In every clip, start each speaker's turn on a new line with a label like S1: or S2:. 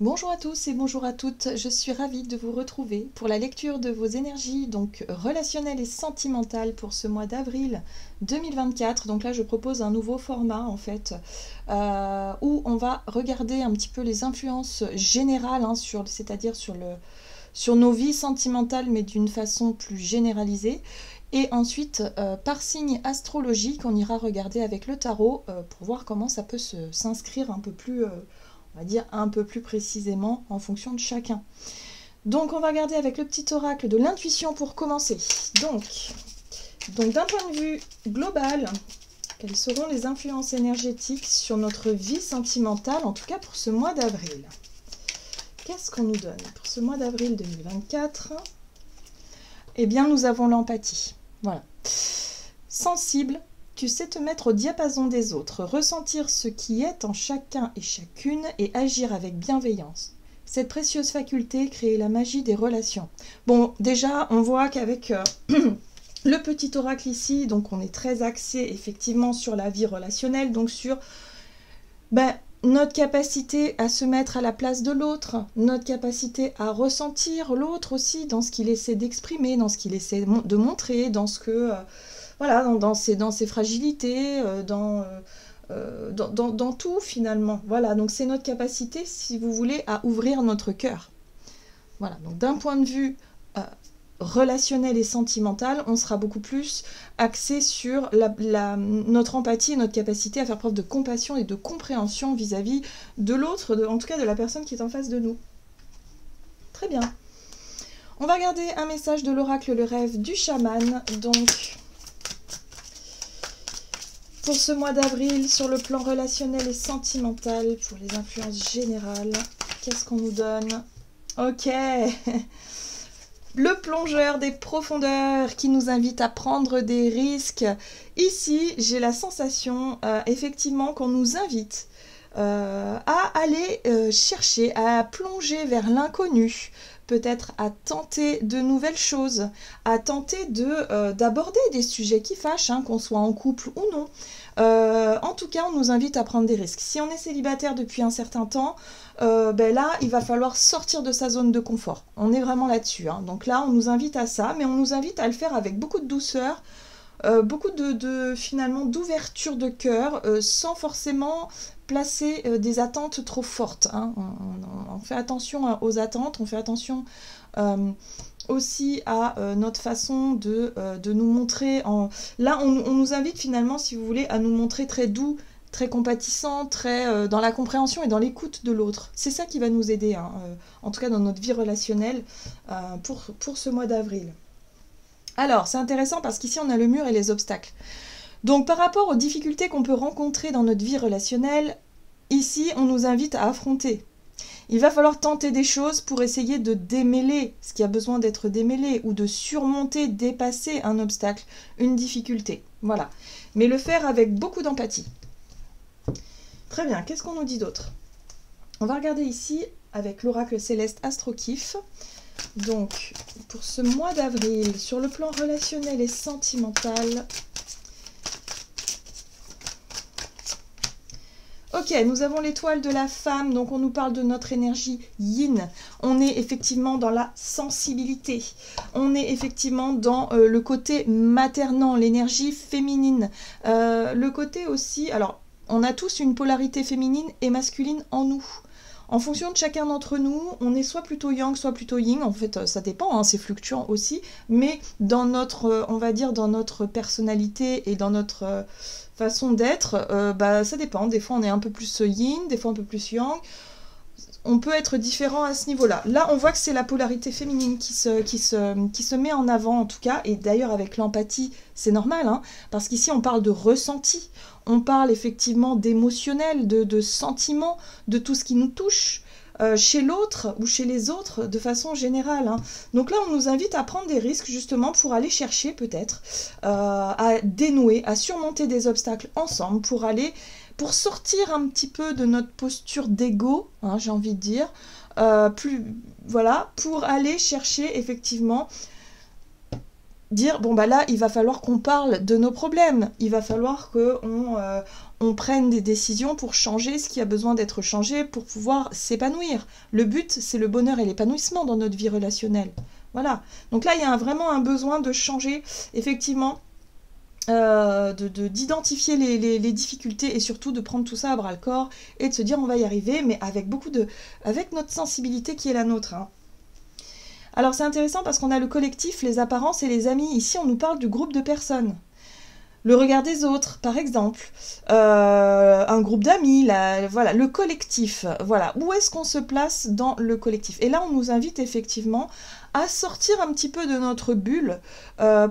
S1: Bonjour à tous et bonjour à toutes, je suis ravie de vous retrouver pour la lecture de vos énergies donc relationnelles et sentimentales pour ce mois d'avril 2024. Donc là je propose un nouveau format en fait où on va regarder un petit peu les influences générales c'est-à-dire sur nos vies sentimentales mais d'une façon plus généralisée. Et ensuite, par signe astrologique, on ira regarder avec le tarot pour voir comment ça peut s'inscrire un peu plus on va dire un peu plus précisément en fonction de chacun. Donc on va regarder avec le petit oracle de l'intuition pour commencer. Donc d'un point de vue global, quelles seront les influences énergétiques sur notre vie sentimentale, en tout cas pour ce mois d'avril? Qu'est-ce qu'on nous donne pour ce mois d'avril 2024? Eh bien nous avons l'empathie. Voilà. Sensible, tu sais te mettre au diapason des autres, ressentir ce qui est en chacun et chacune et agir avec bienveillance. Cette précieuse faculté crée la magie des relations. Bon, déjà, on voit qu'avec le petit oracle ici, donc on est très axé effectivement sur la vie relationnelle, donc sur notre capacité à se mettre à la place de l'autre, notre capacité à ressentir l'autre aussi dans ce qu'il essaie d'exprimer, dans ce qu'il essaie de montrer, dans ce que... voilà, dans ses fragilités, dans tout finalement. Voilà, donc c'est notre capacité, si vous voulez, à ouvrir notre cœur. Voilà, donc d'un point de vue relationnel et sentimental, on sera beaucoup plus axé sur notre empathie et notre capacité à faire preuve de compassion et de compréhension vis-à-vis de l'autre, en tout cas de la personne qui est en face de nous. Très bien. On va regarder un message de l'oracle Le Rêve du chaman, donc... Pour ce mois d'avril, sur le plan relationnel et sentimental, pour les influences générales, qu'est-ce qu'on nous donne? Ok. Le plongeur des profondeurs qui nous invite à prendre des risques. Ici, j'ai la sensation, effectivement, qu'on nous invite à aller chercher, à plonger vers l'inconnu, peut-être à tenter de nouvelles choses, à tenter d'aborder des sujets qui fâchent, qu'on soit en couple ou non. En tout cas, on nous invite à prendre des risques. Si on est célibataire depuis un certain temps, là, il va falloir sortir de sa zone de confort. On est vraiment là-dessus. Donc là, on nous invite à ça, mais on nous invite à le faire avec beaucoup de douceur, beaucoup finalement d'ouverture de cœur, sans forcément placer des attentes trop fortes. On fait attention aux attentes, on fait attention aussi à notre façon de nous montrer. Là, on nous invite finalement, si vous voulez, à nous montrer très doux, très compatissant, très dans la compréhension et dans l'écoute de l'autre. C'est ça qui va nous aider, en tout cas dans notre vie relationnelle, pour ce mois d'avril. Alors, c'est intéressant parce qu'ici, on a le mur et les obstacles. Donc, par rapport aux difficultés qu'on peut rencontrer dans notre vie relationnelle, ici, on nous invite à affronter. Il va falloir tenter des choses pour essayer de démêler ce qui a besoin d'être démêlé ou de surmonter, dépasser un obstacle, une difficulté. Voilà. Mais le faire avec beaucoup d'empathie. Très bien, qu'est-ce qu'on nous dit d'autre? On va regarder ici avec l'oracle céleste Astrokif. Donc, pour ce mois d'avril, sur le plan relationnel et sentimental... Ok, nous avons l'étoile de la femme, donc on nous parle de notre énergie yin. On est effectivement dans la sensibilité. On est effectivement dans le côté maternant, l'énergie féminine. Le côté aussi... Alors, on a tous une polarité féminine et masculine en nous. En fonction de chacun d'entre nous, on est soit plutôt yang, soit plutôt yin. En fait, ça dépend, c'est fluctuant aussi. Mais dans notre, on va dire, dans notre personnalité et dans notre... façon d'être, ça dépend. Des fois, on est un peu plus yin, des fois un peu plus yang. On peut être différent à ce niveau-là. Là, on voit que c'est la polarité féminine qui se met en avant, en tout cas. Et d'ailleurs, avec l'empathie, c'est normal, parce qu'ici, on parle de ressenti. On parle effectivement d'émotionnel, de sentiments, de tout ce qui nous touche. Chez l'autre ou chez les autres de façon générale. Donc là, on nous invite à prendre des risques justement pour aller chercher peut-être à dénouer, à surmonter des obstacles ensemble pour sortir un petit peu de notre posture d'ego, j'ai envie de dire, pour aller chercher effectivement dire, bon là, il va falloir qu'on parle de nos problèmes, il va falloir qu'on on prenne des décisions pour changer ce qui a besoin d'être changé pour pouvoir s'épanouir. Le but, c'est le bonheur et l'épanouissement dans notre vie relationnelle. Voilà. Donc là, il y a vraiment un besoin de changer, effectivement, d'identifier les difficultés et surtout de prendre tout ça à bras-le-corps et de se dire on va y arriver, mais avec notre sensibilité qui est la nôtre. Hein. Alors c'est intéressant parce qu'on a le collectif, les apparences et les amis. Ici, on nous parle du groupe de personnes. Le regard des autres, par exemple, un groupe d'amis, voilà, le collectif, voilà, où est-ce qu'on se place dans le collectif? Et là, on nous invite effectivement à sortir un petit peu de notre bulle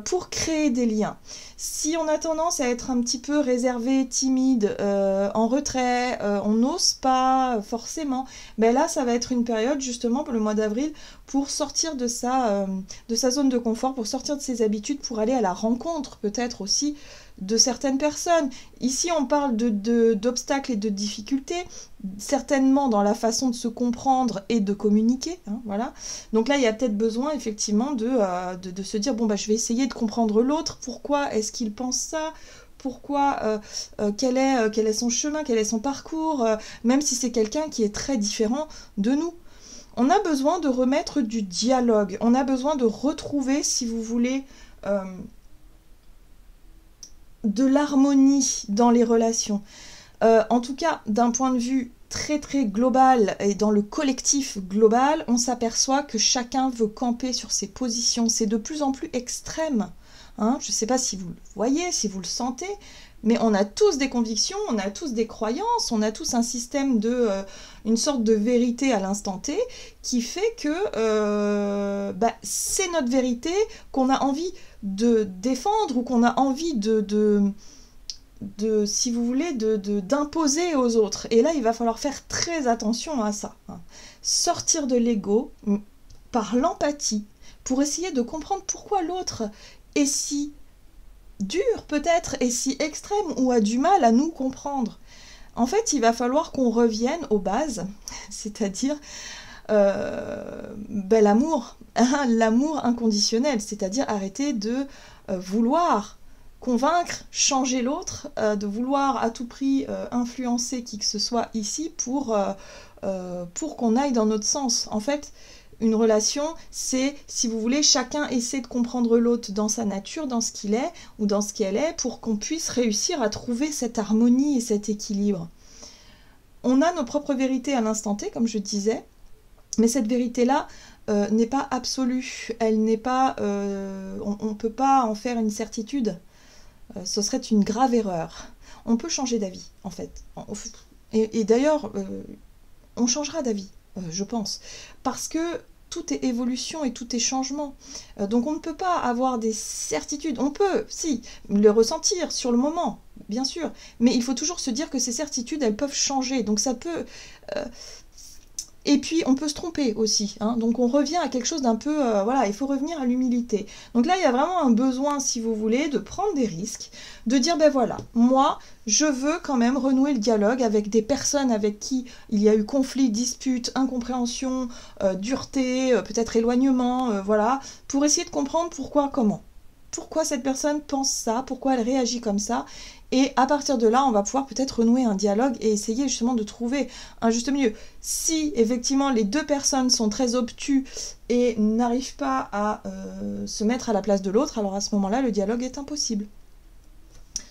S1: pour créer des liens. Si on a tendance à être un petit peu réservé, timide, en retrait, on n'ose pas forcément, ben là, ça va être une période justement pour le mois d'avril pour sortir de sa zone de confort, pour sortir de ses habitudes, pour aller à la rencontre peut-être aussi de certaines personnes. Ici, on parle d'obstacles et de difficultés, certainement dans la façon de se comprendre et de communiquer. Hein, voilà. Donc là, il y a peut-être besoin, effectivement, de se dire, bon, bah, je vais essayer de comprendre l'autre. Pourquoi est-ce qu'il pense ça ? Pourquoi, quel est son chemin, quel est son parcours, même si c'est quelqu'un qui est très différent de nous. On a besoin de remettre du dialogue. On a besoin de retrouver, si vous voulez, de l'harmonie dans les relations. En tout cas, d'un point de vue très très global et dans le collectif global, on s'aperçoit que chacun veut camper sur ses positions. C'est de plus en plus extrême. Hein, je ne sais pas si vous le voyez, si vous le sentez, mais on a tous des convictions, on a tous des croyances, on a tous un système une sorte de vérité à l'instant T qui fait que c'est notre vérité qu'on a envie de défendre ou qu'on a envie si vous voulez, d'imposer aux autres. Et là, il va falloir faire très attention à ça. Hein. Sortir de l'ego par l'empathie pour essayer de comprendre pourquoi l'autre est si dur peut-être, est si extrême ou a du mal à nous comprendre. En fait, il va falloir qu'on revienne aux bases, c'est-à-dire l'amour, hein, l'amour inconditionnel, c'est-à-dire arrêter de vouloir convaincre, changer l'autre, de vouloir à tout prix influencer qui que ce soit ici pour qu'on aille dans notre sens. En fait, une relation, c'est, si vous voulez, chacun essaie de comprendre l'autre dans sa nature, dans ce qu'il est ou dans ce qu'elle est, pour qu'on puisse réussir à trouver cette harmonie et cet équilibre. On a nos propres vérités à l'instant T, comme je disais, mais cette vérité-là n'est pas absolue. Elle n'est pas, on ne peut pas en faire une certitude. Ce serait une grave erreur. On peut changer d'avis, en fait. Et d'ailleurs, on changera d'avis. Je pense, parce que tout est évolution et tout est changement. Donc on ne peut pas avoir des certitudes. On peut, si, le ressentir sur le moment, bien sûr, mais il faut toujours se dire que ces certitudes, elles peuvent changer. Donc ça peut... Et puis, on peut se tromper aussi. Hein. Donc, on revient à quelque chose d'un peu... voilà, il faut revenir à l'humilité. Donc là, il y a vraiment un besoin, si vous voulez, de prendre des risques, de dire, ben voilà, moi, je veux quand même renouer le dialogue avec des personnes avec qui il y a eu conflit, dispute, incompréhension, dureté, peut-être éloignement, voilà, pour essayer de comprendre pourquoi, comment. Pourquoi cette personne pense ça, pourquoi elle réagit comme ça. Et à partir de là, on va pouvoir peut-être renouer un dialogue et essayer justement de trouver un juste milieu. Si effectivement les deux personnes sont très obtus et n'arrivent pas à se mettre à la place de l'autre, alors à ce moment-là, le dialogue est impossible.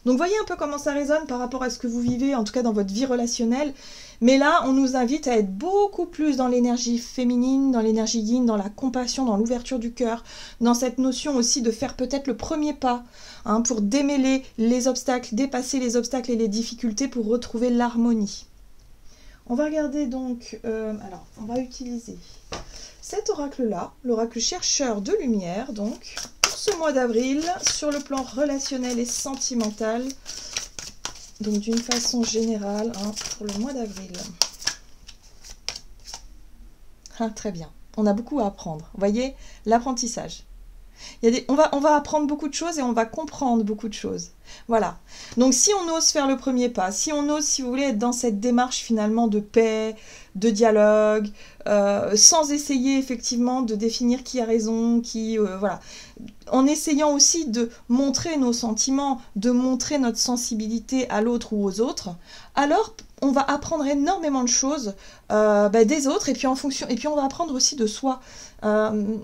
S1: Donc voyez un peu comment ça résonne par rapport à ce que vous vivez, en tout cas dans votre vie relationnelle. Mais là, on nous invite à être beaucoup plus dans l'énergie féminine, dans l'énergie yin, dans la compassion, dans l'ouverture du cœur, dans cette notion aussi de faire peut-être le premier pas hein, pour démêler les obstacles, dépasser les obstacles et les difficultés pour retrouver l'harmonie. On va regarder donc, alors on va utiliser cet oracle-là, l'oracle chercheur de lumière, donc pour ce mois d'avril, sur le plan relationnel et sentimental, donc d'une façon générale, hein, pour le mois d'avril. Ah, très bien, on a beaucoup à apprendre, vous voyez, l'apprentissage. On va apprendre beaucoup de choses et on va comprendre beaucoup de choses. Voilà. Donc si on ose faire le premier pas, si on ose, si vous voulez, être dans cette démarche finalement de paix, de dialogue, sans essayer effectivement de définir qui a raison, qui... voilà. En essayant aussi de montrer nos sentiments, de montrer notre sensibilité à l'autre ou aux autres, alors on va apprendre énormément de choses des autres, et puis on va apprendre aussi de soi.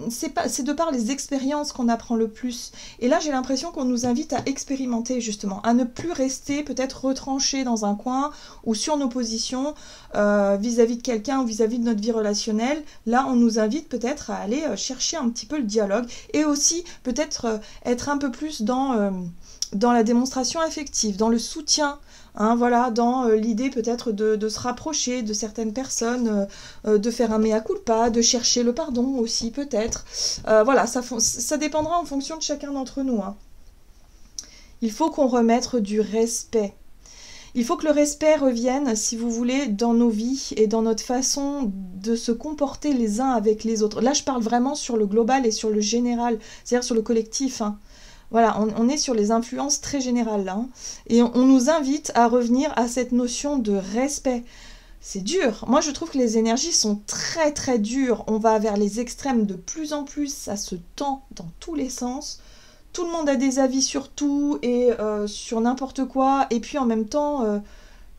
S1: C'est de par les expériences qu'on apprend le plus. Et là, j'ai l'impression qu'on nous invite à expérimenter, justement, à ne plus rester peut-être retranché dans un coin ou sur nos positions vis-à-vis de quelqu'un ou vis-à-vis de notre vie relationnelle. Là, on nous invite peut-être à aller chercher un petit peu le dialogue et aussi peut-être être un peu plus dans la démonstration affective, dans le soutien. Hein, voilà, dans l'idée peut-être de se rapprocher de certaines personnes, de faire un mea culpa, de chercher le pardon aussi peut-être. Voilà, ça dépendra en fonction de chacun d'entre nous. Hein. Il faut qu'on remette du respect. Il faut que le respect revienne, si vous voulez, dans nos vies et dans notre façon de se comporter les uns avec les autres. Là, je parle vraiment sur le global et sur le général, c'est-à-dire sur le collectif. Hein. Voilà, on est sur les influences très générales là. Hein. Et on nous invite à revenir à cette notion de respect. C'est dur. Moi, je trouve que les énergies sont très très dures. On va vers les extrêmes de plus en plus. Ça se tend dans tous les sens. Tout le monde a des avis sur tout et sur n'importe quoi. Et puis en même temps,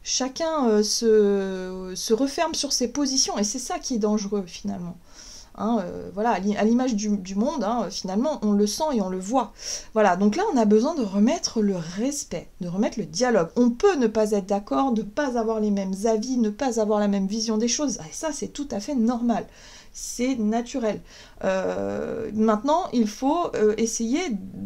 S1: chacun se referme sur ses positions. Et c'est ça qui est dangereux finalement. Hein, voilà, à l'image du monde, hein, finalement, on le sent et on le voit. Voilà, donc là, on a besoin de remettre le respect, de remettre le dialogue. On peut ne pas être d'accord, ne pas avoir les mêmes avis, ne pas avoir la même vision des choses. Et ça, c'est tout à fait normal. C'est naturel. Maintenant, il faut essayer,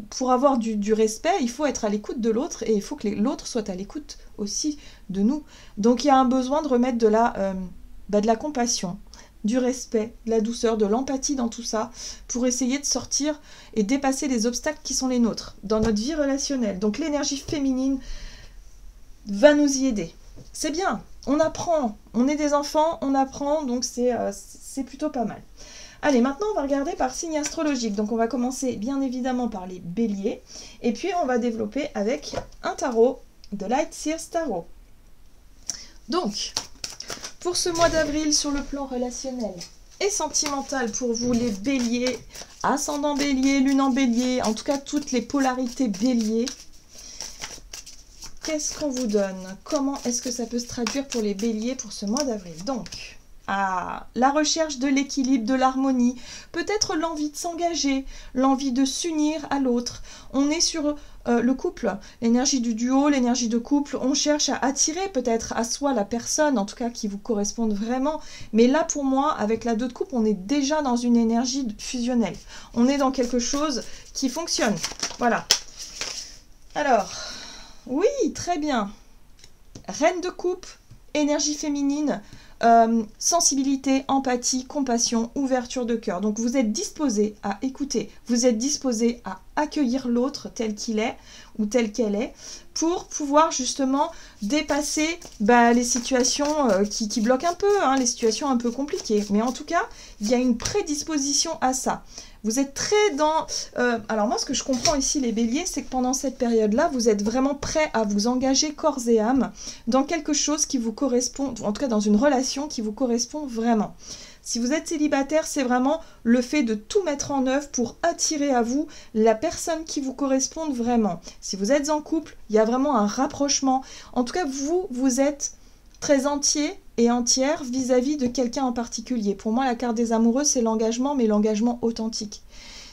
S1: pour avoir du respect, il faut être à l'écoute de l'autre et il faut que l'autre soit à l'écoute aussi de nous. Donc, il y a un besoin de remettre de la compassion, du respect, de la douceur, de l'empathie dans tout ça, pour essayer de sortir et dépasser les obstacles qui sont les nôtres dans notre vie relationnelle. Donc l'énergie féminine va nous y aider. C'est bien, on apprend, on est des enfants, on apprend, donc c'est plutôt pas mal. Allez, maintenant on va regarder par signe astrologique. Donc on va commencer bien évidemment par les béliers, et puis on va développer avec un tarot de Light Seers Tarot. Donc, pour ce mois d'avril sur le plan relationnel et sentimental pour vous les béliers, ascendant bélier, lune en bélier, en tout cas toutes les polarités bélier, qu'est-ce qu'on vous donne? Comment est-ce que ça peut se traduire pour les béliers pour ce mois d'avril? Donc, la recherche de l'équilibre, de l'harmonie, peut-être l'envie de s'engager, l'envie de s'unir à l'autre. On est sur le couple, l'énergie du duo, l'énergie de couple. On cherche à attirer peut-être à soi la personne, en tout cas qui vous corresponde vraiment. Mais là, pour moi, avec la 2 de coupe, on est déjà dans une énergie fusionnelle. On est dans quelque chose qui fonctionne. Voilà. Alors, oui, très bien. Reine de coupe, énergie féminine, sensibilité, empathie, compassion, ouverture de cœur. Donc vous êtes disposé à écouter, vous êtes disposé à accueillir l'autre tel qu'il est ou telle qu'elle est pour pouvoir justement dépasser les situations qui bloquent un peu, hein, les situations un peu compliquées. Mais en tout cas, il y a une prédisposition à ça. Vous êtes très dans... alors moi, ce que je comprends ici, les béliers, c'est que pendant cette période-là, vous êtes vraiment prêts à vous engager corps et âme dans quelque chose qui vous correspond, en tout cas dans une relation qui vous correspond vraiment. Si vous êtes célibataire, c'est vraiment le fait de tout mettre en œuvre pour attirer à vous la personne qui vous corresponde vraiment. Si vous êtes en couple, il y a vraiment un rapprochement. En tout cas, vous êtes très entier et entière vis-à-vis de quelqu'un en particulier. Pour moi, la carte des amoureux, c'est l'engagement, mais l'engagement authentique.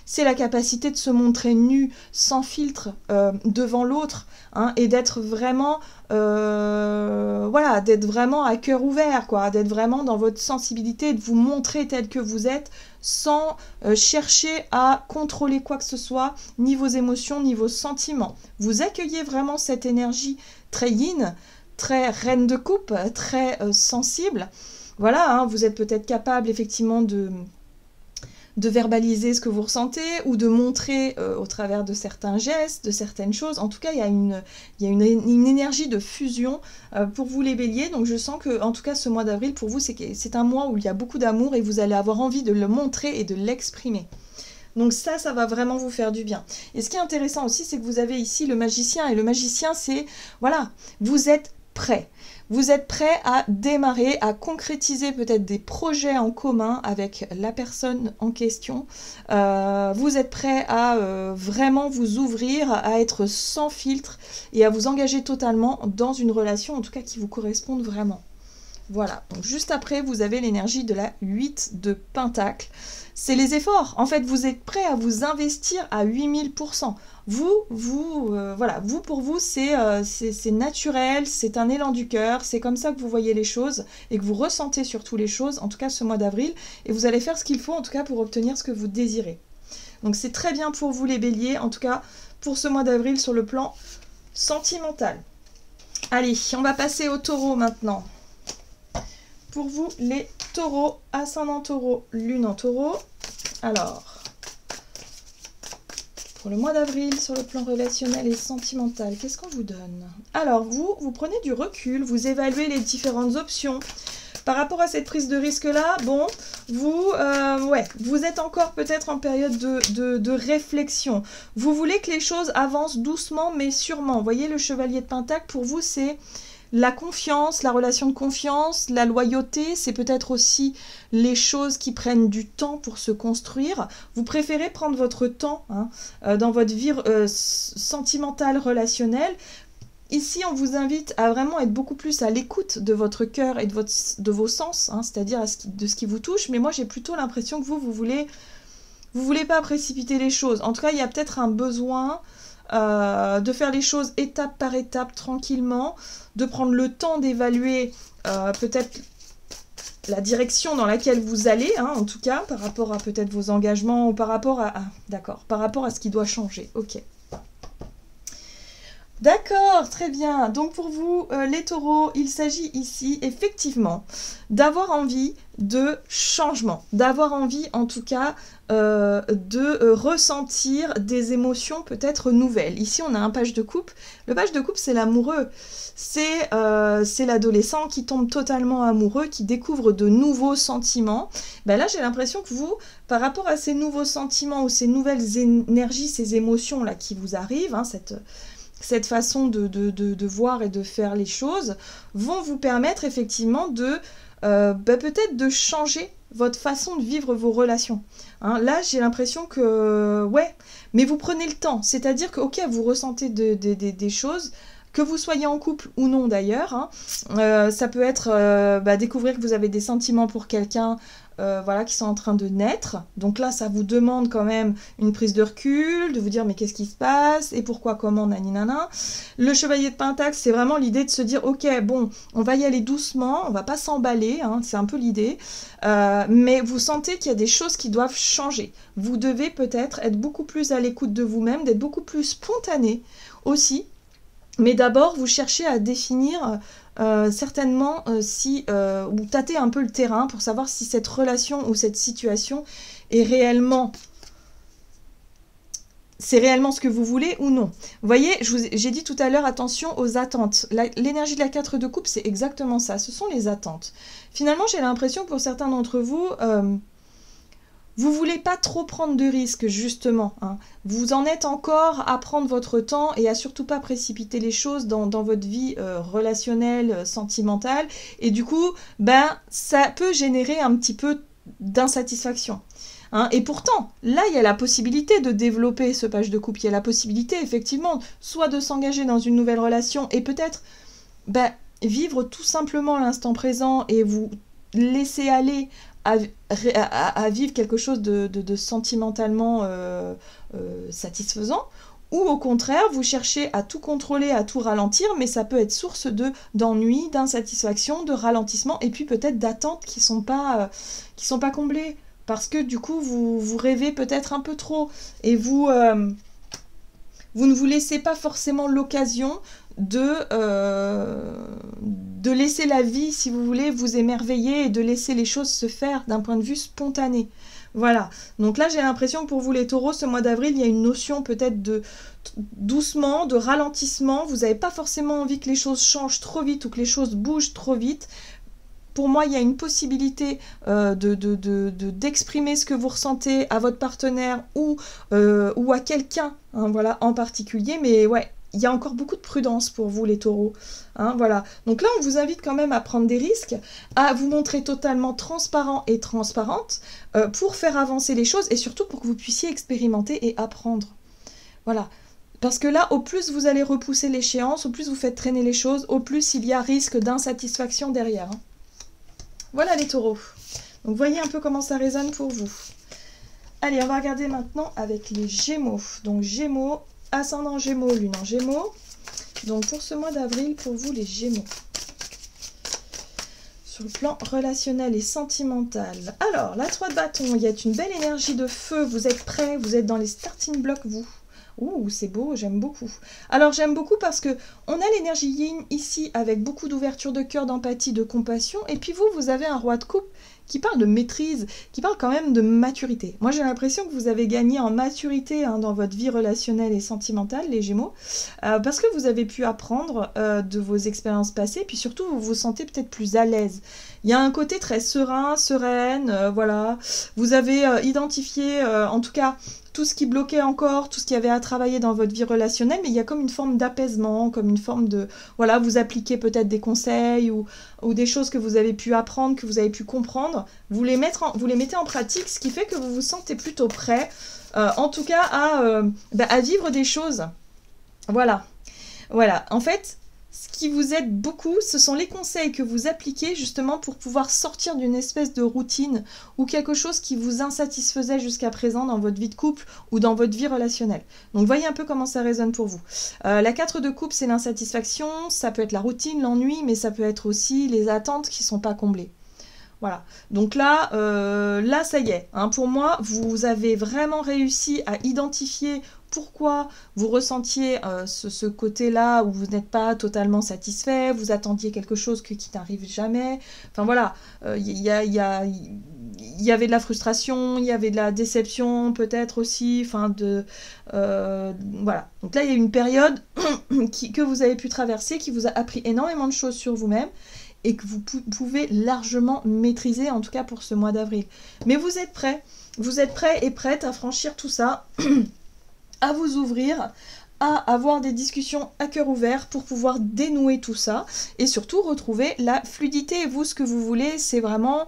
S1: C'est la capacité de se montrer nu, sans filtre, devant l'autre, hein, et d'être vraiment, d'être vraiment à cœur ouvert, quoi, d'être vraiment dans votre sensibilité, de vous montrer tel que vous êtes, sans chercher à contrôler quoi que ce soit, ni vos émotions, ni vos sentiments. Vous accueillez vraiment cette énergie très yin, très reine de coupe, très sensible. Voilà, hein, vous êtes peut-être capable effectivement de verbaliser ce que vous ressentez ou de montrer au travers de certains gestes, de certaines choses. En tout cas, il y a une énergie de fusion pour vous les béliers. Donc je sens que, en tout cas, ce mois d'avril, pour vous, c'est un mois où il y a beaucoup d'amour et vous allez avoir envie de le montrer et de l'exprimer. Donc ça va vraiment vous faire du bien. Et ce qui est intéressant aussi, c'est que vous avez ici le magicien. Et le magicien, c'est, voilà, vous êtes prêt. Vous êtes prêt à démarrer, à concrétiser peut-être des projets en commun avec la personne en question. Vous êtes prêt à vraiment vous ouvrir, à être sans filtre et à vous engager totalement dans une relation, en tout cas qui vous corresponde vraiment. Voilà, donc juste après, vous avez l'énergie de la 8 de Pentacle. C'est les efforts. En fait, vous êtes prêt à vous investir à 8000%. Voilà, pour vous, c'est naturel, c'est un élan du cœur, c'est comme ça que vous voyez les choses et que vous ressentez surtout les choses, en tout cas ce mois d'avril, et vous allez faire ce qu'il faut, en tout cas, pour obtenir ce que vous désirez. Donc c'est très bien pour vous les béliers, en tout cas, pour ce mois d'avril sur le plan sentimental. Allez, on va passer au taureau maintenant. Pour vous, les taureaux, ascendant taureau, lune en taureau. Alors, pour le mois d'avril, sur le plan relationnel et sentimental, qu'est-ce qu'on vous donne? Alors, vous prenez du recul, vous évaluez les différentes options. Par rapport à cette prise de risque-là, bon, vous êtes encore peut-être en période de réflexion. Vous voulez que les choses avancent doucement, mais sûrement. Vous voyez, le chevalier de Pentacle, pour vous, c'est la confiance, la relation de confiance, la loyauté, c'est peut-être aussi les choses qui prennent du temps pour se construire. Vous préférez prendre votre temps dans votre vie sentimentale, relationnelle. Ici, on vous invite à vraiment être beaucoup plus à l'écoute de votre cœur et de vos sens, c'est-à-dire de ce qui vous touche. Mais moi, j'ai plutôt l'impression que vous voulez pas précipiter les choses. En tout cas, il y a peut-être un besoin de faire les choses étape par étape, tranquillement, de prendre le temps d'évaluer peut-être la direction dans laquelle vous allez, en tout cas, par rapport à peut-être vos engagements ou par rapport par rapport à ce qui doit changer. Ok. D'accord, très bien. Donc pour vous, les taureaux, il s'agit ici effectivement d'avoir envie de changement, d'avoir envie en tout cas de ressentir des émotions peut-être nouvelles. Ici, on a un page de coupe. Le page de coupe, c'est l'amoureux. C'est l'adolescent qui tombe totalement amoureux, qui découvre de nouveaux sentiments. Ben là, j'ai l'impression que vous, par rapport à ces nouveaux sentiments ou ces nouvelles énergies, ces émotions-là qui vous arrivent, cette façon de voir et de faire les choses vont vous permettre effectivement de peut-être de changer votre façon de vivre vos relations. Là, j'ai l'impression que, mais vous prenez le temps. C'est-à-dire que, ok, vous ressentez des choses, que vous soyez en couple ou non d'ailleurs. Ça peut être découvrir que vous avez des sentiments pour quelqu'un, qui sont en train de naître. Donc là, ça vous demande quand même une prise de recul, de vous dire mais qu'est-ce qui se passe et pourquoi, comment, naninana. Le chevalier de Pentacle, c'est vraiment l'idée de se dire ok, bon, on va y aller doucement, on va pas s'emballer, c'est un peu l'idée. Mais vous sentez qu'il y a des choses qui doivent changer. Vous devez peut-être être beaucoup plus à l'écoute de vous-même, d'être beaucoup plus spontané aussi. Mais d'abord, vous cherchez à définir certainement ou tâter un peu le terrain pour savoir si cette relation ou cette situation est réellement ce que vous voulez ou non. Vous voyez, j'ai dit tout à l'heure, attention aux attentes. L'énergie de la 4 de coupe, c'est exactement ça. Ce sont les attentes. Finalement, j'ai l'impression que pour certains d'entre vous, vous voulez pas trop prendre de risques, justement. Vous en êtes encore à prendre votre temps et à surtout pas précipiter les choses dans votre vie relationnelle, sentimentale. Et du coup, ça peut générer un petit peu d'insatisfaction. Et pourtant, là, il y a la possibilité de développer ce page de couple. Il y a la possibilité, effectivement, soit de s'engager dans une nouvelle relation et peut-être vivre tout simplement l'instant présent et vous laisser aller à vivre quelque chose de sentimentalement satisfaisant, ou au contraire, vous cherchez à tout contrôler, à tout ralentir, mais ça peut être source d'ennui, d'insatisfaction, de ralentissement, et puis peut-être d'attentes qui sont pas comblées, parce que du coup, vous rêvez peut-être un peu trop, et vous ne vous laissez pas forcément l'occasion de laisser la vie, si vous voulez, vous émerveiller et de laisser les choses se faire d'un point de vue spontané. Voilà. Donc là, j'ai l'impression que pour vous, les taureaux, ce mois d'avril, il y a une notion peut-être de doucement, de ralentissement. Vous n'avez pas forcément envie que les choses changent trop vite ou que les choses bougent trop vite. Pour moi, il y a une possibilité d'exprimer ce que vous ressentez à votre partenaire ou à quelqu'un, en particulier. Mais ouais, il y a encore beaucoup de prudence pour vous les taureaux. Hein, voilà. Donc là, on vous invite quand même à prendre des risques, à vous montrer totalement transparent et transparente pour faire avancer les choses et surtout pour que vous puissiez expérimenter et apprendre. Voilà. Parce que là, au plus vous allez repousser l'échéance, au plus vous faites traîner les choses, au plus il y a risque d'insatisfaction derrière. Hein. Voilà les taureaux. Donc voyez un peu comment ça résonne pour vous. Allez, on va regarder maintenant avec les Gémeaux. Donc Gémeaux, ascendant Gémeaux, lune en Gémeaux. Donc pour ce mois d'avril, pour vous les Gémeaux. Sur le plan relationnel et sentimental. Alors, la 3 de bâton, il y a une belle énergie de feu. Vous êtes prêts, vous êtes dans les starting blocks, vous. Ouh, c'est beau, j'aime beaucoup. Alors, j'aime beaucoup parce que on a l'énergie yin ici avec beaucoup d'ouverture de cœur, d'empathie, de compassion. Et puis vous, vous avez un roi de coupe qui parle de maîtrise, qui parle quand même de maturité. Moi, j'ai l'impression que vous avez gagné en maturité hein, dans votre vie relationnelle et sentimentale, les Gémeaux, parce que vous avez pu apprendre de vos expériences passées, puis surtout, vous vous sentez peut-être plus à l'aise. Il y a un côté très serein, sereine, voilà. Vous avez identifié, en tout cas, tout ce qui bloquait encore, tout ce qui avait à travailler dans votre vie relationnelle, mais il y a comme une forme d'apaisement, comme une forme de... Voilà, vous appliquez peut-être des conseils ou des choses que vous avez pu apprendre, que vous avez pu comprendre, vous les mettez en pratique, ce qui fait que vous vous sentez plutôt prêt, en tout cas à vivre des choses. Voilà. Voilà. En fait, ce qui vous aide beaucoup, ce sont les conseils que vous appliquez justement pour pouvoir sortir d'une espèce de routine ou quelque chose qui vous insatisfaisait jusqu'à présent dans votre vie de couple ou dans votre vie relationnelle. Donc voyez un peu comment ça résonne pour vous. La 4 de coupe, c'est l'insatisfaction, ça peut être la routine, l'ennui, mais ça peut être aussi les attentes qui ne sont pas comblées. Voilà, donc là, ça y est, hein, pour moi, vous avez vraiment réussi à identifier pourquoi vous ressentiez ce côté-là où vous n'êtes pas totalement satisfait, vous attendiez quelque chose qui n'arrive jamais. Enfin voilà, il y avait de la frustration, il y avait de la déception peut-être aussi. Enfin voilà, donc là il y a une période que vous avez pu traverser qui vous a appris énormément de choses sur vous-même et que vous pouvez largement maîtriser, en tout cas pour ce mois d'avril. Mais vous êtes prêts et prêtes à franchir tout ça, à vous ouvrir, à avoir des discussions à cœur ouvert pour pouvoir dénouer tout ça et surtout retrouver la fluidité. Et vous, ce que vous voulez, c'est vraiment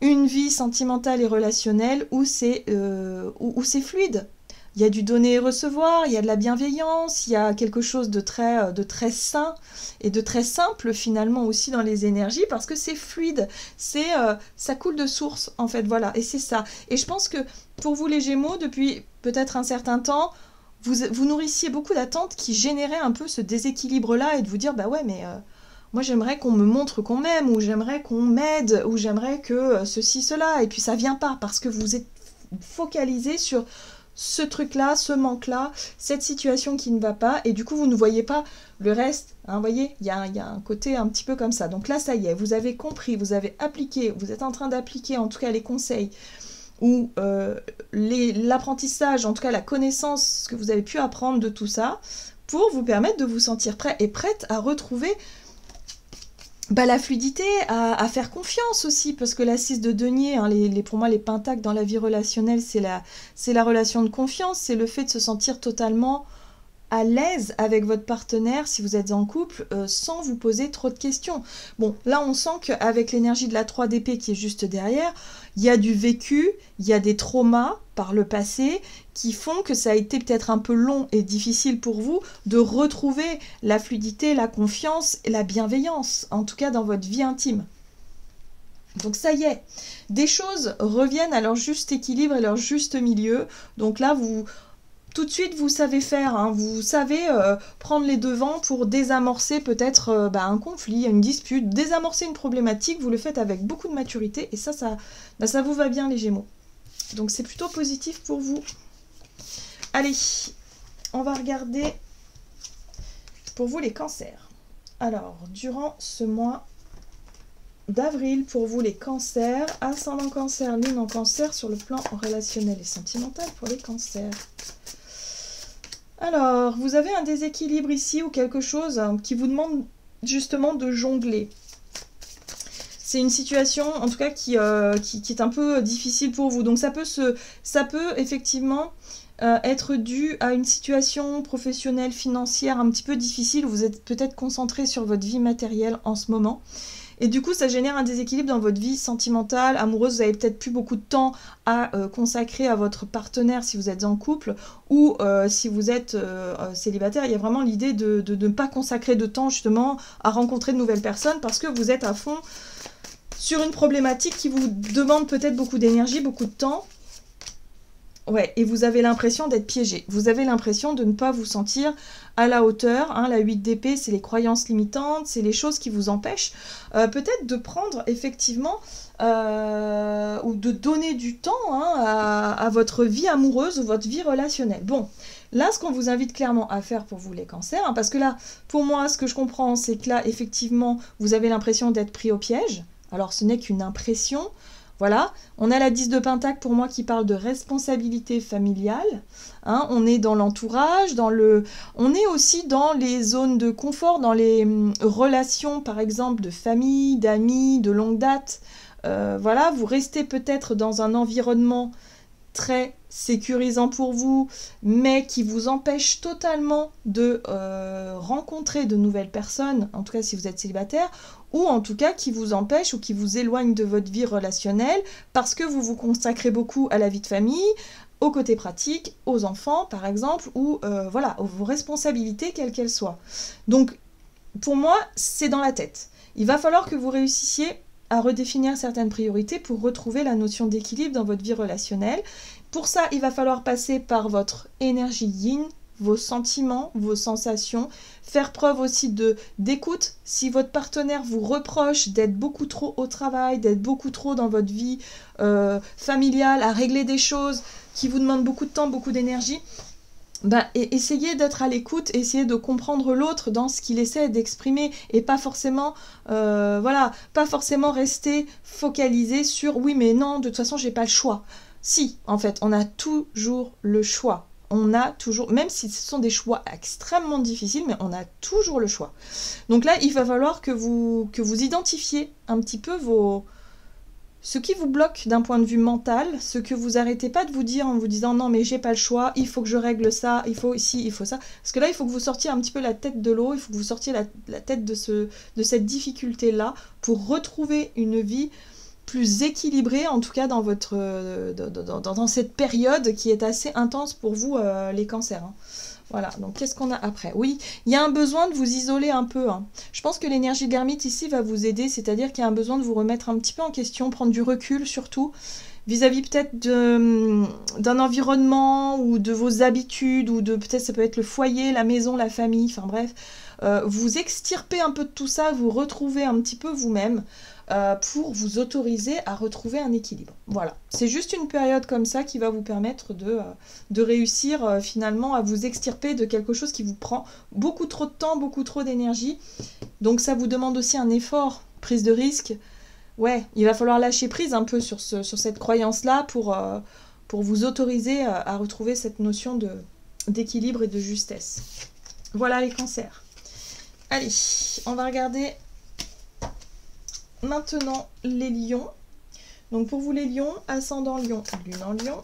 S1: une vie sentimentale et relationnelle où c'est fluide. Il y a du donner et recevoir, il y a de la bienveillance, il y a quelque chose de très sain et de très simple finalement aussi dans les énergies parce que c'est fluide, ça coule de source en fait, voilà, et c'est ça. Et je pense que pour vous les Gémeaux, depuis peut-être un certain temps, vous nourrissiez beaucoup d'attentes qui généraient un peu ce déséquilibre-là et de vous dire, bah ouais, mais moi j'aimerais qu'on me montre qu'on m'aime, ou j'aimerais qu'on m'aide, ou j'aimerais que ceci, cela, et puis ça vient pas parce que vous êtes focalisé sur ce truc-là, ce manque-là, cette situation qui ne va pas, et du coup vous ne voyez pas le reste, hein, vous voyez, il y a un côté un petit peu comme ça. Donc là ça y est, vous avez compris, vous avez appliqué, vous êtes en train d'appliquer en tout cas les conseils, ou l'apprentissage, en tout cas la connaissance, ce que vous avez pu apprendre de tout ça, pour vous permettre de vous sentir prêt et prête à retrouver la fluidité, à faire confiance aussi, parce que la 6 de denier, hein, pour moi les pentacles dans la vie relationnelle, c'est la relation de confiance, c'est le fait de se sentir totalement à l'aise avec votre partenaire si vous êtes en couple, sans vous poser trop de questions. Bon, là on sent qu'avec l'énergie de la 3 d'épée qui est juste derrière, il y a du vécu, il y a des traumas par le passé qui font que ça a été peut-être un peu long et difficile pour vous de retrouver la fluidité, la confiance et la bienveillance, en tout cas dans votre vie intime. Donc ça y est, des choses reviennent à leur juste équilibre et leur juste milieu. Donc là, tout de suite, vous savez faire, hein, vous savez prendre les devants pour désamorcer peut-être un conflit, une dispute, désamorcer une problématique, vous le faites avec beaucoup de maturité et ça vous va bien les Gémeaux. Donc c'est plutôt positif pour vous. Allez, on va regarder pour vous les cancers. Alors, durant ce mois d'avril, pour vous les cancers, ascendant cancer, lune en cancer sur le plan relationnel et sentimental pour les cancers. Alors, vous avez un déséquilibre ici ou quelque chose qui vous demande justement de jongler. C'est une situation, en tout cas, qui est un peu difficile pour vous. Donc, ça peut effectivement être dû à une situation professionnelle, financière un petit peu difficile, où vous êtes peut-être concentré sur votre vie matérielle en ce moment. Et du coup, ça génère un déséquilibre dans votre vie sentimentale, amoureuse. Vous avez peut-être plus beaucoup de temps à consacrer à votre partenaire si vous êtes en couple, ou si vous êtes célibataire. Il y a vraiment l'idée de ne pas consacrer de temps justement à rencontrer de nouvelles personnes parce que vous êtes à fond sur une problématique qui vous demande peut-être beaucoup d'énergie, beaucoup de temps. Ouais, et vous avez l'impression d'être piégé. Vous avez l'impression de ne pas vous sentir à la hauteur. Hein. La 8 d'épée, c'est les croyances limitantes, c'est les choses qui vous empêchent peut-être de prendre effectivement ou de donner du temps à votre vie amoureuse ou votre vie relationnelle. Bon, là, ce qu'on vous invite clairement à faire pour vous les cancers, hein, parce que là, pour moi, ce que je comprends, c'est que là, effectivement, vous avez l'impression d'être pris au piège. Alors, ce n'est qu'une impression. Voilà, on a la 10 de Pentacle pour moi qui parle de responsabilité familiale. Hein, on est dans l'entourage, on est aussi dans les zones de confort, dans les relations par exemple de famille, d'amis, de longue date. Voilà, vous restez peut-être dans un environnement très sécurisant pour vous, mais qui vous empêche totalement de rencontrer de nouvelles personnes, en tout cas si vous êtes célibataire, ou en tout cas qui vous empêche ou qui vous éloigne de votre vie relationnelle parce que vous vous consacrez beaucoup à la vie de famille, au côté pratique, aux enfants par exemple, ou voilà, vos responsabilités quelles qu'elles soient. Donc pour moi, c'est dans la tête. Il va falloir que vous réussissiez à redéfinir certaines priorités pour retrouver la notion d'équilibre dans votre vie relationnelle. Pour ça, il va falloir passer par votre énergie yin, vos sentiments, vos sensations, faire preuve aussi d'écoute. Si votre partenaire vous reproche d'être beaucoup trop au travail, d'être beaucoup trop dans votre vie familiale, à régler des choses qui vous demandent beaucoup de temps, beaucoup d'énergie, essayez d'être à l'écoute, essayez de comprendre l'autre dans ce qu'il essaie d'exprimer et pas forcément pas forcément rester focalisé sur oui mais non, de toute façon j'ai pas le choix. Si, en fait, on a toujours le choix. On a toujours, même si ce sont des choix extrêmement difficiles, mais on a toujours le choix. Donc là, il va falloir que vous identifiez un petit peu ce qui vous bloque d'un point de vue mental, ce que vous arrêtez pas de vous dire en vous disant non mais j'ai pas le choix, il faut que je règle ça, il faut ici, il faut ça. Parce que là, il faut que vous sortiez un petit peu la tête de l'eau, il faut que vous sortiez la tête de cette difficulté-là pour retrouver une vie plus équilibrée, en tout cas dans cette période qui est assez intense pour vous, les cancers. Hein. Voilà, donc qu'est-ce qu'on a après? Oui, il y a un besoin de vous isoler un peu. Hein. Je pense que l'énergie de l'ermite ici va vous aider, c'est-à-dire qu'il y a un besoin de vous remettre un petit peu en question, prendre du recul surtout, vis-à-vis peut-être d'un environnement ou de vos habitudes, ou de peut-être ça peut être le foyer, la maison, la famille, enfin bref. Vous extirper un peu de tout ça, vous retrouver un petit peu vous-même, pour vous autoriser à retrouver un équilibre. Voilà, c'est juste une période comme ça qui va vous permettre de réussir finalement à vous extirper de quelque chose qui vous prend beaucoup trop de temps, beaucoup trop d'énergie. Donc ça vous demande aussi un effort, prise de risque. Ouais, il va falloir lâcher prise un peu sur cette croyance-là pour vous autoriser à retrouver cette notion d'équilibre et de justesse. Voilà les cancers. Allez, on va regarder maintenant les lions. Donc pour vous les lions, ascendant lion, lune en lion.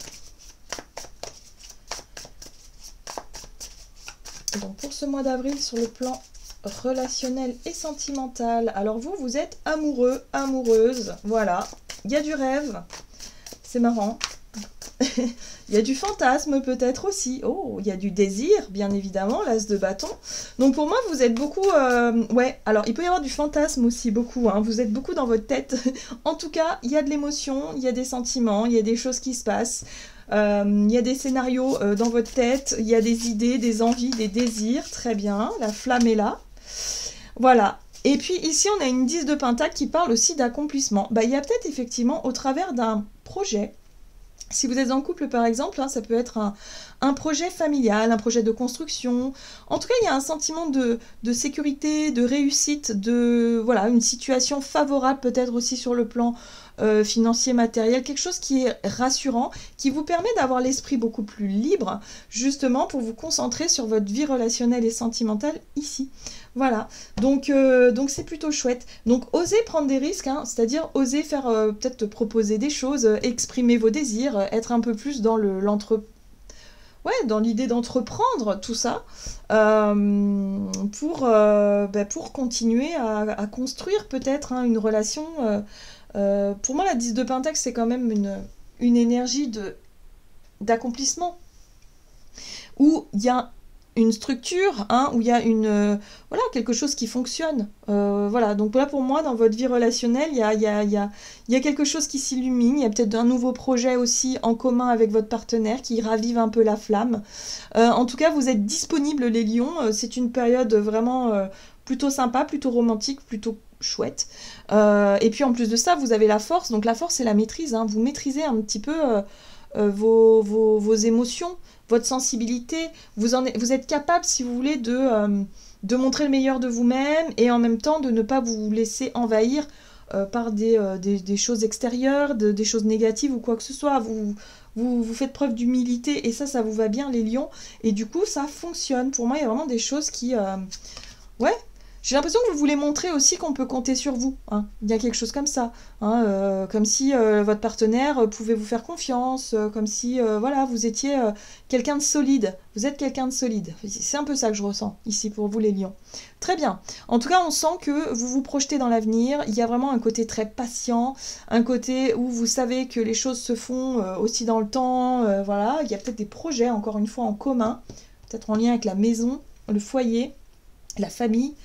S1: Donc pour ce mois d'avril sur le plan relationnel et sentimental, alors vous êtes amoureux, amoureuse, voilà, il y a du rêve, c'est marrant. Il y a du fantasme peut-être aussi. Oh, il y a du désir, bien évidemment, l'as de bâton. Donc pour moi, vous êtes beaucoup... ouais, alors il peut y avoir du fantasme aussi, beaucoup. Hein. Vous êtes beaucoup dans votre tête. En tout cas, il y a de l'émotion, il y a des sentiments, il y a des choses qui se passent. Il y a des scénarios dans votre tête, il y a des idées, des envies, des désirs. Très bien, la flamme est là. Voilà. Et puis ici, on a une 10 de Pentacle qui parle aussi d'accomplissement. Il y a peut-être effectivement, au travers d'un projet... Si vous êtes en couple, par exemple, hein, ça peut être un projet familial, un projet de construction. En tout cas, il y a un sentiment de sécurité, de réussite, voilà, une situation favorable peut-être aussi sur le plan financier, matériel, quelque chose qui est rassurant, qui vous permet d'avoir l'esprit beaucoup plus libre, justement pour vous concentrer sur votre vie relationnelle et sentimentale ici. Voilà, donc c'est plutôt chouette. Donc osez prendre des risques, hein, c'est-à-dire osez faire peut-être proposer des choses, exprimer vos désirs, être un peu plus dans ouais, dans l'idée d'entreprendre tout ça pour continuer à construire peut-être hein, une relation. Pour moi, la 10 de Pentacle, c'est quand même une énergie d'accomplissement où il y a une structure, hein, où il y a voilà, quelque chose qui fonctionne. Voilà, donc là pour moi, dans votre vie relationnelle, il y a quelque chose qui s'illumine, il y a peut-être un nouveau projet aussi en commun avec votre partenaire qui ravive un peu la flamme. En tout cas, vous êtes disponibles les lions, c'est une période vraiment plutôt sympa, plutôt romantique, plutôt chouette. Et puis en plus de ça, vous avez la force, donc la force c'est la maîtrise, hein. Vous maîtrisez un petit peu vos émotions, votre sensibilité, vous êtes capable, si vous voulez, de montrer le meilleur de vous-même et en même temps de ne pas vous laisser envahir par des choses extérieures, des choses négatives ou quoi que ce soit. Vous faites preuve d'humilité et ça vous va bien les lions. Et du coup, ça fonctionne. Pour moi, il y a vraiment des choses qui... ouais, j'ai l'impression que vous voulez montrer aussi qu'on peut compter sur vous. Hein. Il y a quelque chose comme ça. Hein, comme si votre partenaire pouvait vous faire confiance, comme si voilà, vous étiez quelqu'un de solide. Vous êtes quelqu'un de solide. C'est un peu ça que je ressens ici pour vous les lions. Très bien. En tout cas, on sent que vous vous projetez dans l'avenir. Il y a vraiment un côté très patient, un côté où vous savez que les choses se font aussi dans le temps. Voilà, il y a peut-être des projets, encore une fois, en commun, peut-être en lien avec la maison, le foyer, la famille.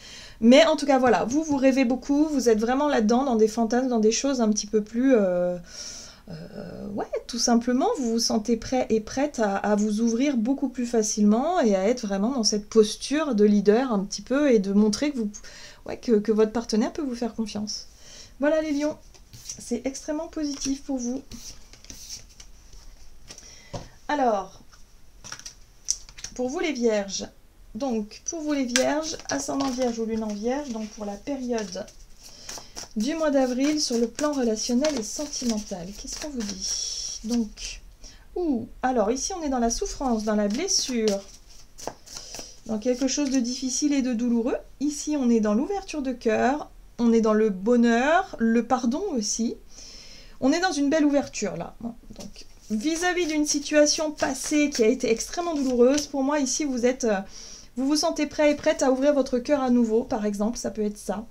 S1: Mais en tout cas, voilà, vous rêvez beaucoup, vous êtes vraiment là-dedans, dans des fantasmes, dans des choses un petit peu plus... ouais, tout simplement, vous vous sentez prêt et prête à vous ouvrir beaucoup plus facilement et à être vraiment dans cette posture de leader un petit peu et de montrer que votre partenaire peut vous faire confiance. Voilà les lions, c'est extrêmement positif pour vous. Alors, pour vous les vierges... Donc, pour vous les vierges, ascendant vierge ou lune en vierge, donc pour la période du mois d'avril sur le plan relationnel et sentimental, qu'est-ce qu'on vous dit? Donc, alors ici on est dans la souffrance, dans la blessure, dans quelque chose de difficile et de douloureux. Ici on est dans l'ouverture de cœur, on est dans le bonheur, le pardon aussi. On est dans une belle ouverture là. Donc, vis-à-vis d'une situation passée qui a été extrêmement douloureuse, pour moi ici vous vous sentez prêt et prête à ouvrir votre cœur à nouveau, par exemple, ça peut être ça.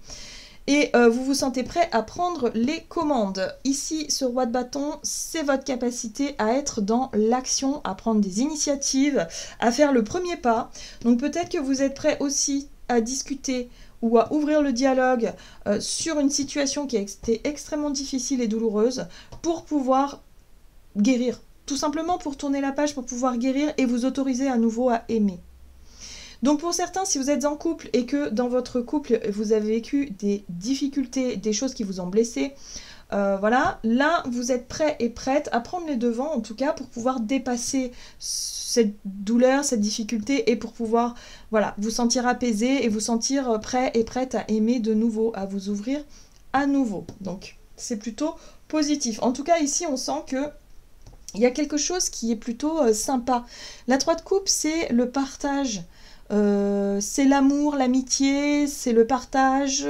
S1: Et vous vous sentez prêt à prendre les commandes. Ici, ce roi de bâton, c'est votre capacité à être dans l'action, à prendre des initiatives, à faire le premier pas. Donc peut-être que vous êtes prêt aussi à discuter ou à ouvrir le dialogue sur une situation qui a été extrêmement difficile et douloureuse pour pouvoir guérir. Tout simplement pour tourner la page, pour pouvoir guérir et vous autoriser à nouveau à aimer. Donc pour certains, si vous êtes en couple et que dans votre couple, vous avez vécu des difficultés, des choses qui vous ont blessé, voilà, là, vous êtes prêt et prête à prendre les devants, en tout cas, pour pouvoir dépasser cette douleur, cette difficulté, et pour pouvoir, voilà, vous sentir apaisé et vous sentir prêt et prête à aimer de nouveau, à vous ouvrir à nouveau. Donc, c'est plutôt positif. En tout cas, ici, on sent que il y a quelque chose qui est plutôt sympa. La 3 de coupe, c'est le partage. C'est l'amour, l'amitié, c'est le partage,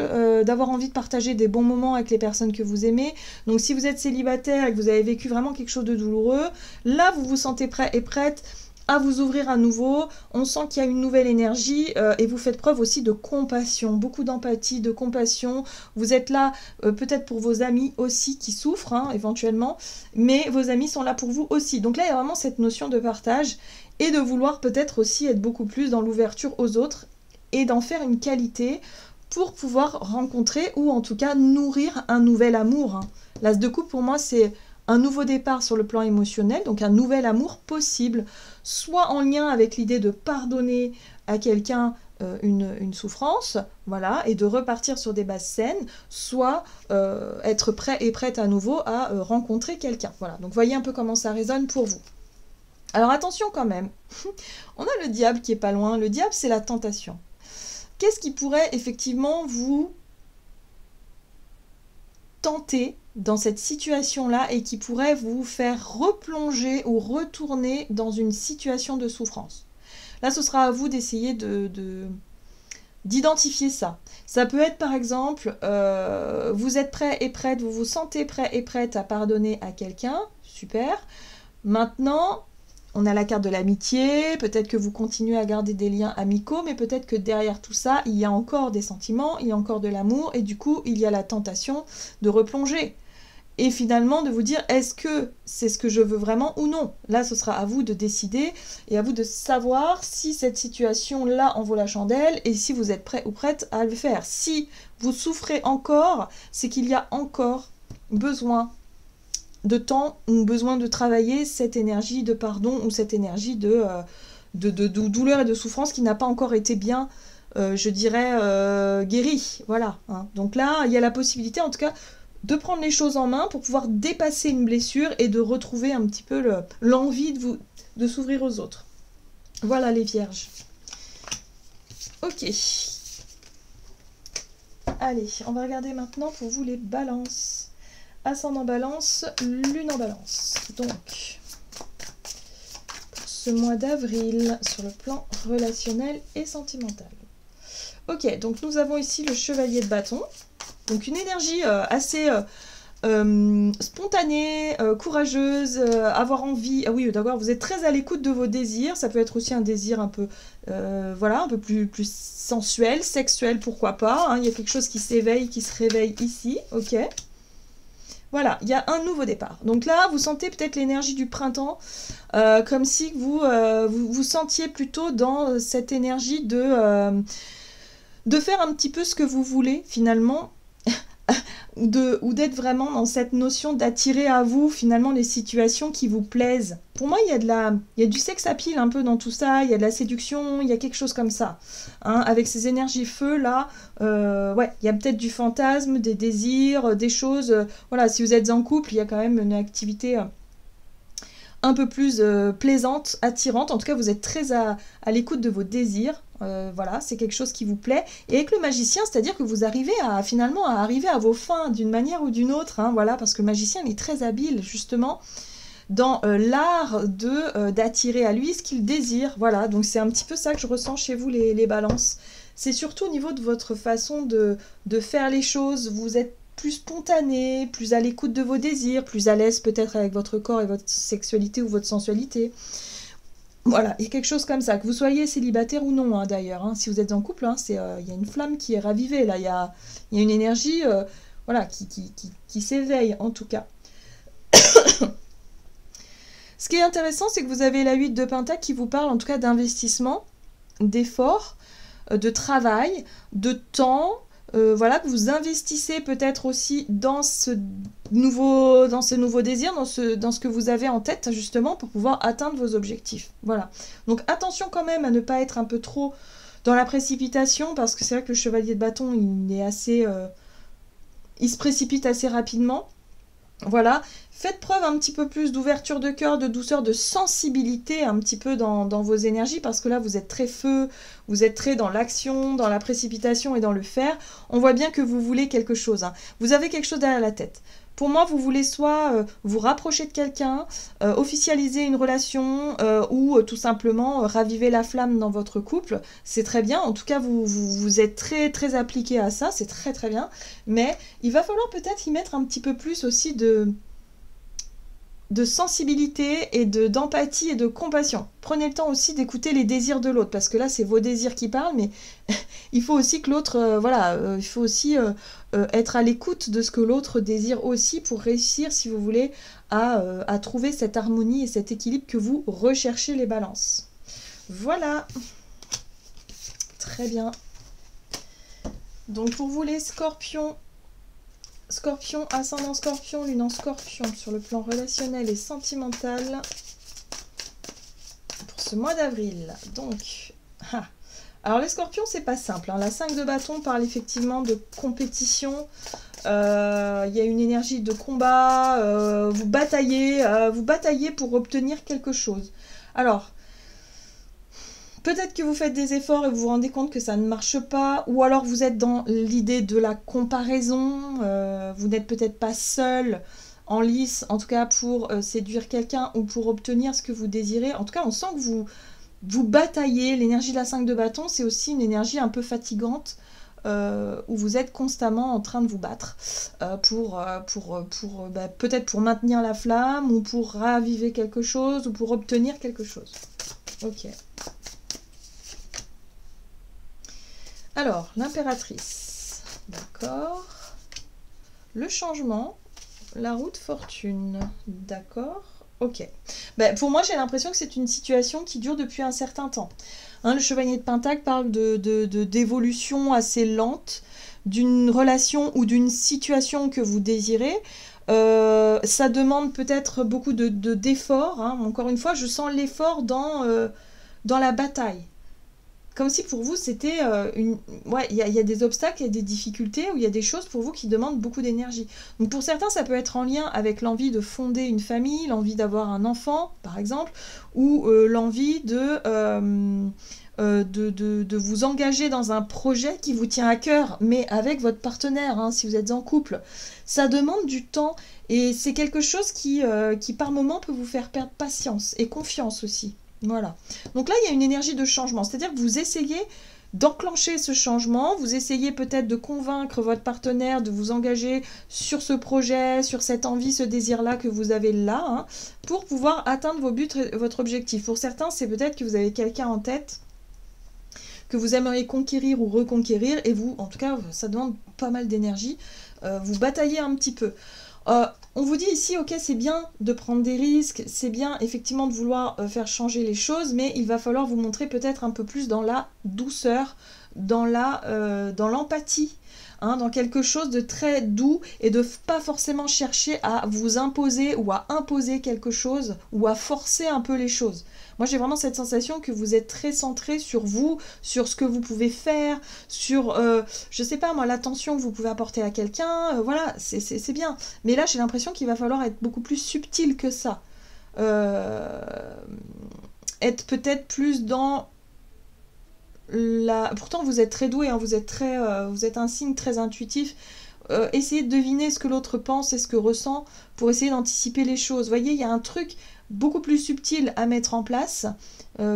S1: d'avoir envie de partager des bons moments avec les personnes que vous aimez. Donc si vous êtes célibataire et que vous avez vécu vraiment quelque chose de douloureux, là vous vous sentez prêt et prête à vous ouvrir à nouveau. On sent qu'il y a une nouvelle énergie et vous faites preuve aussi de compassion, beaucoup d'empathie, de compassion. Vous êtes là peut-être pour vos amis aussi qui souffrent hein, éventuellement, mais vos amis sont là pour vous aussi. Donc là il y a vraiment cette notion de partage et de vouloir peut-être aussi être beaucoup plus dans l'ouverture aux autres et d'en faire une qualité pour pouvoir rencontrer ou en tout cas nourrir un nouvel amour. Hein. L'as de coupe pour moi c'est un nouveau départ sur le plan émotionnel, donc un nouvel amour possible, soit en lien avec l'idée de pardonner à quelqu'un une souffrance, voilà, et de repartir sur des bases saines, soit être prêt et prête à nouveau à rencontrer quelqu'un. Voilà, donc voyez un peu comment ça résonne pour vous. Alors attention quand même, on a le diable qui est pas loin. Le diable, c'est la tentation. Qu'est-ce qui pourrait effectivement vous tenter dans cette situation-là et qui pourrait vous faire replonger ou retourner dans une situation de souffrance? Là, ce sera à vous d'essayer d'identifier ça. Ça peut être par exemple, vous êtes prêt et prête, vous vous sentez prêt et prête à pardonner à quelqu'un, super. Maintenant, On a la carte de l'amitié, peut-être que vous continuez à garder des liens amicaux, mais peut-être que derrière tout ça, il y a encore des sentiments, il y a encore de l'amour, et du coup, il y a la tentation de replonger. Et finalement, de vous dire, est-ce que c'est ce que je veux vraiment ou non? Là, ce sera à vous de décider, et à vous de savoir si cette situation-là en vaut la chandelle, et si vous êtes prêt ou prête à le faire. Si vous souffrez encore, c'est qu'il y a encore besoin de temps ou besoin de travailler cette énergie de pardon ou cette énergie de douleur et de souffrance qui n'a pas encore été bien, je dirais, guérie. Voilà. Hein. Donc là, il y a la possibilité, en tout cas, de prendre les choses en main pour pouvoir dépasser une blessure et de retrouver un petit peu l'envie de s'ouvrir aux autres. Voilà les vierges. Ok. Allez, on va regarder maintenant pour vous les balances. Ascendant balance, lune en balance. Donc, pour ce mois d'avril, sur le plan relationnel et sentimental. Ok, donc nous avons ici le chevalier de bâton. Donc une énergie assez spontanée, courageuse, avoir envie. Ah oui, d'accord, vous êtes très à l'écoute de vos désirs. Ça peut être aussi un désir un peu, voilà, un peu plus sensuel, sexuel, pourquoi pas. Hein. Il y a quelque chose qui s'éveille, qui se réveille ici. Ok. Voilà, il y a un nouveau départ. Donc là, vous sentez peut-être l'énergie du printemps, comme si vous sentiez plutôt dans cette énergie de faire un petit peu ce que vous voulez, finalement, ou d'être vraiment dans cette notion d'attirer à vous, finalement, les situations qui vous plaisent. Pour moi, il y a du sex appeal un peu dans tout ça, il y a de la séduction, il y a quelque chose comme ça. Hein, avec ces énergies feu, là, ouais, il y a peut-être du fantasme, des désirs, des choses... voilà, si vous êtes en couple, il y a quand même une activité... un peu plus plaisante, attirante. En tout cas, vous êtes très à l'écoute de vos désirs. Voilà, c'est quelque chose qui vous plaît. Et avec le magicien, c'est-à-dire que vous arrivez finalement à arriver à vos fins d'une manière ou d'une autre. Hein, voilà, parce que le magicien, il est très habile, justement, dans l'art d'attirer à lui ce qu'il désire. Voilà, donc c'est un petit peu ça que je ressens chez vous, les balances. C'est surtout au niveau de votre façon de faire les choses. Vous êtes plus spontané, plus à l'écoute de vos désirs, plus à l'aise peut-être avec votre corps et votre sexualité ou votre sensualité. Voilà, il y a quelque chose comme ça, que vous soyez célibataire ou non, hein, d'ailleurs. Hein, si vous êtes en couple, hein, il y a une flamme qui est ravivée, là. Il y a une énergie voilà, qui s'éveille, en tout cas. Ce qui est intéressant, c'est que vous avez la 8 de Pentacle qui vous parle, en tout cas, d'investissement, d'effort, de travail, de temps... voilà, que vous investissez peut-être aussi dans ces nouveaux désirs, dans ce que vous avez en tête, justement, pour pouvoir atteindre vos objectifs. Voilà. Donc, attention quand même à ne pas être un peu trop dans la précipitation, parce que c'est vrai que le chevalier de bâton, il est assez... il se précipite assez rapidement. Voilà, faites preuve un petit peu plus d'ouverture de cœur, de douceur, de sensibilité un petit peu dans vos énergies, parce que là vous êtes très feu, vous êtes très dans l'action, dans la précipitation et dans le faire. On voit bien que vous voulez quelque chose, hein. Vous avez quelque chose derrière la tête. Pour moi, vous voulez soit vous rapprocher de quelqu'un, officialiser une relation ou tout simplement raviver la flamme dans votre couple. C'est très bien. En tout cas, vous êtes très, très appliqué à ça. C'est très, très bien. Mais il va falloir peut-être y mettre un petit peu plus aussi de sensibilité et d'empathie et de compassion. Prenez le temps aussi d'écouter les désirs de l'autre, parce que là, c'est vos désirs qui parlent, mais il faut aussi que l'autre, voilà, il faut aussi être à l'écoute de ce que l'autre désire aussi pour réussir, si vous voulez, à trouver cette harmonie et cet équilibre que vous recherchez, les balances. Voilà. Très bien. Donc pour vous les scorpions, Scorpion, ascendant Scorpion, lune en Scorpion sur le plan relationnel et sentimental pour ce mois d'avril. Donc, alors les Scorpions, c'est pas simple. Hein. La 5 de bâton parle effectivement de compétition. Il y a une énergie de combat. Vous bataillez pour obtenir quelque chose. Alors, peut-être que vous faites des efforts et vous vous rendez compte que ça ne marche pas, ou alors vous êtes dans l'idée de la comparaison, vous n'êtes peut-être pas seul en lice, en tout cas pour séduire quelqu'un ou pour obtenir ce que vous désirez. En tout cas, on sent que vous bataillez. L'énergie de la 5 de bâton, c'est aussi une énergie un peu fatigante. où vous êtes constamment en train de vous battre peut-être pour maintenir la flamme ou pour raviver quelque chose ou pour obtenir quelque chose. Ok. Alors, l'impératrice. D'accord. Le changement. La roue de fortune. D'accord. Ok. Ben, pour moi, j'ai l'impression que c'est une situation qui dure depuis un certain temps. Hein, le chevalier de Pentacle parle d'évolution assez lente, d'une relation ou d'une situation que vous désirez. Ça demande peut-être beaucoup d'efforts. Hein. Encore une fois, je sens l'effort dans la bataille. Comme si pour vous, c'était Ouais, il y a des obstacles, il y a des difficultés, ou il y a des choses pour vous qui demandent beaucoup d'énergie. Donc pour certains, ça peut être en lien avec l'envie de fonder une famille, l'envie d'avoir un enfant, par exemple, ou l'envie de vous engager dans un projet qui vous tient à cœur, mais avec votre partenaire, hein, si vous êtes en couple. Ça demande du temps, et c'est quelque chose qui par moment, peut vous faire perdre patience et confiance aussi. Voilà. Donc là, il y a une énergie de changement. C'est-à-dire que vous essayez d'enclencher ce changement, vous essayez peut-être de convaincre votre partenaire de vous engager sur ce projet, sur cette envie, ce désir-là que vous avez là, hein, pour pouvoir atteindre vos buts, votre objectif. Pour certains, c'est peut-être que vous avez quelqu'un en tête que vous aimeriez conquérir ou reconquérir, et vous, en tout cas, ça demande pas mal d'énergie, vous bataillez un petit peu. On vous dit ici, ok, c'est bien de prendre des risques, c'est bien effectivement de vouloir faire changer les choses, mais il va falloir vous montrer peut-être un peu plus dans la douceur, dans l'empathie, hein, dans quelque chose de très doux, et de pas forcément chercher à vous imposer ou à imposer quelque chose ou à forcer un peu les choses. Moi, j'ai vraiment cette sensation que vous êtes très centré sur vous, sur ce que vous pouvez faire, sur, je sais pas moi, l'attention que vous pouvez apporter à quelqu'un, voilà, c'est bien. Mais là, j'ai l'impression qu'il va falloir être beaucoup plus subtil que ça. Être peut-être plus dans la... Pourtant, vous êtes très doué, hein, vous êtes un signe très intuitif. Essayez de deviner ce que l'autre pense et ce que ressent pour essayer d'anticiper les choses. Vous voyez, il y a un truc beaucoup plus subtil à mettre en place,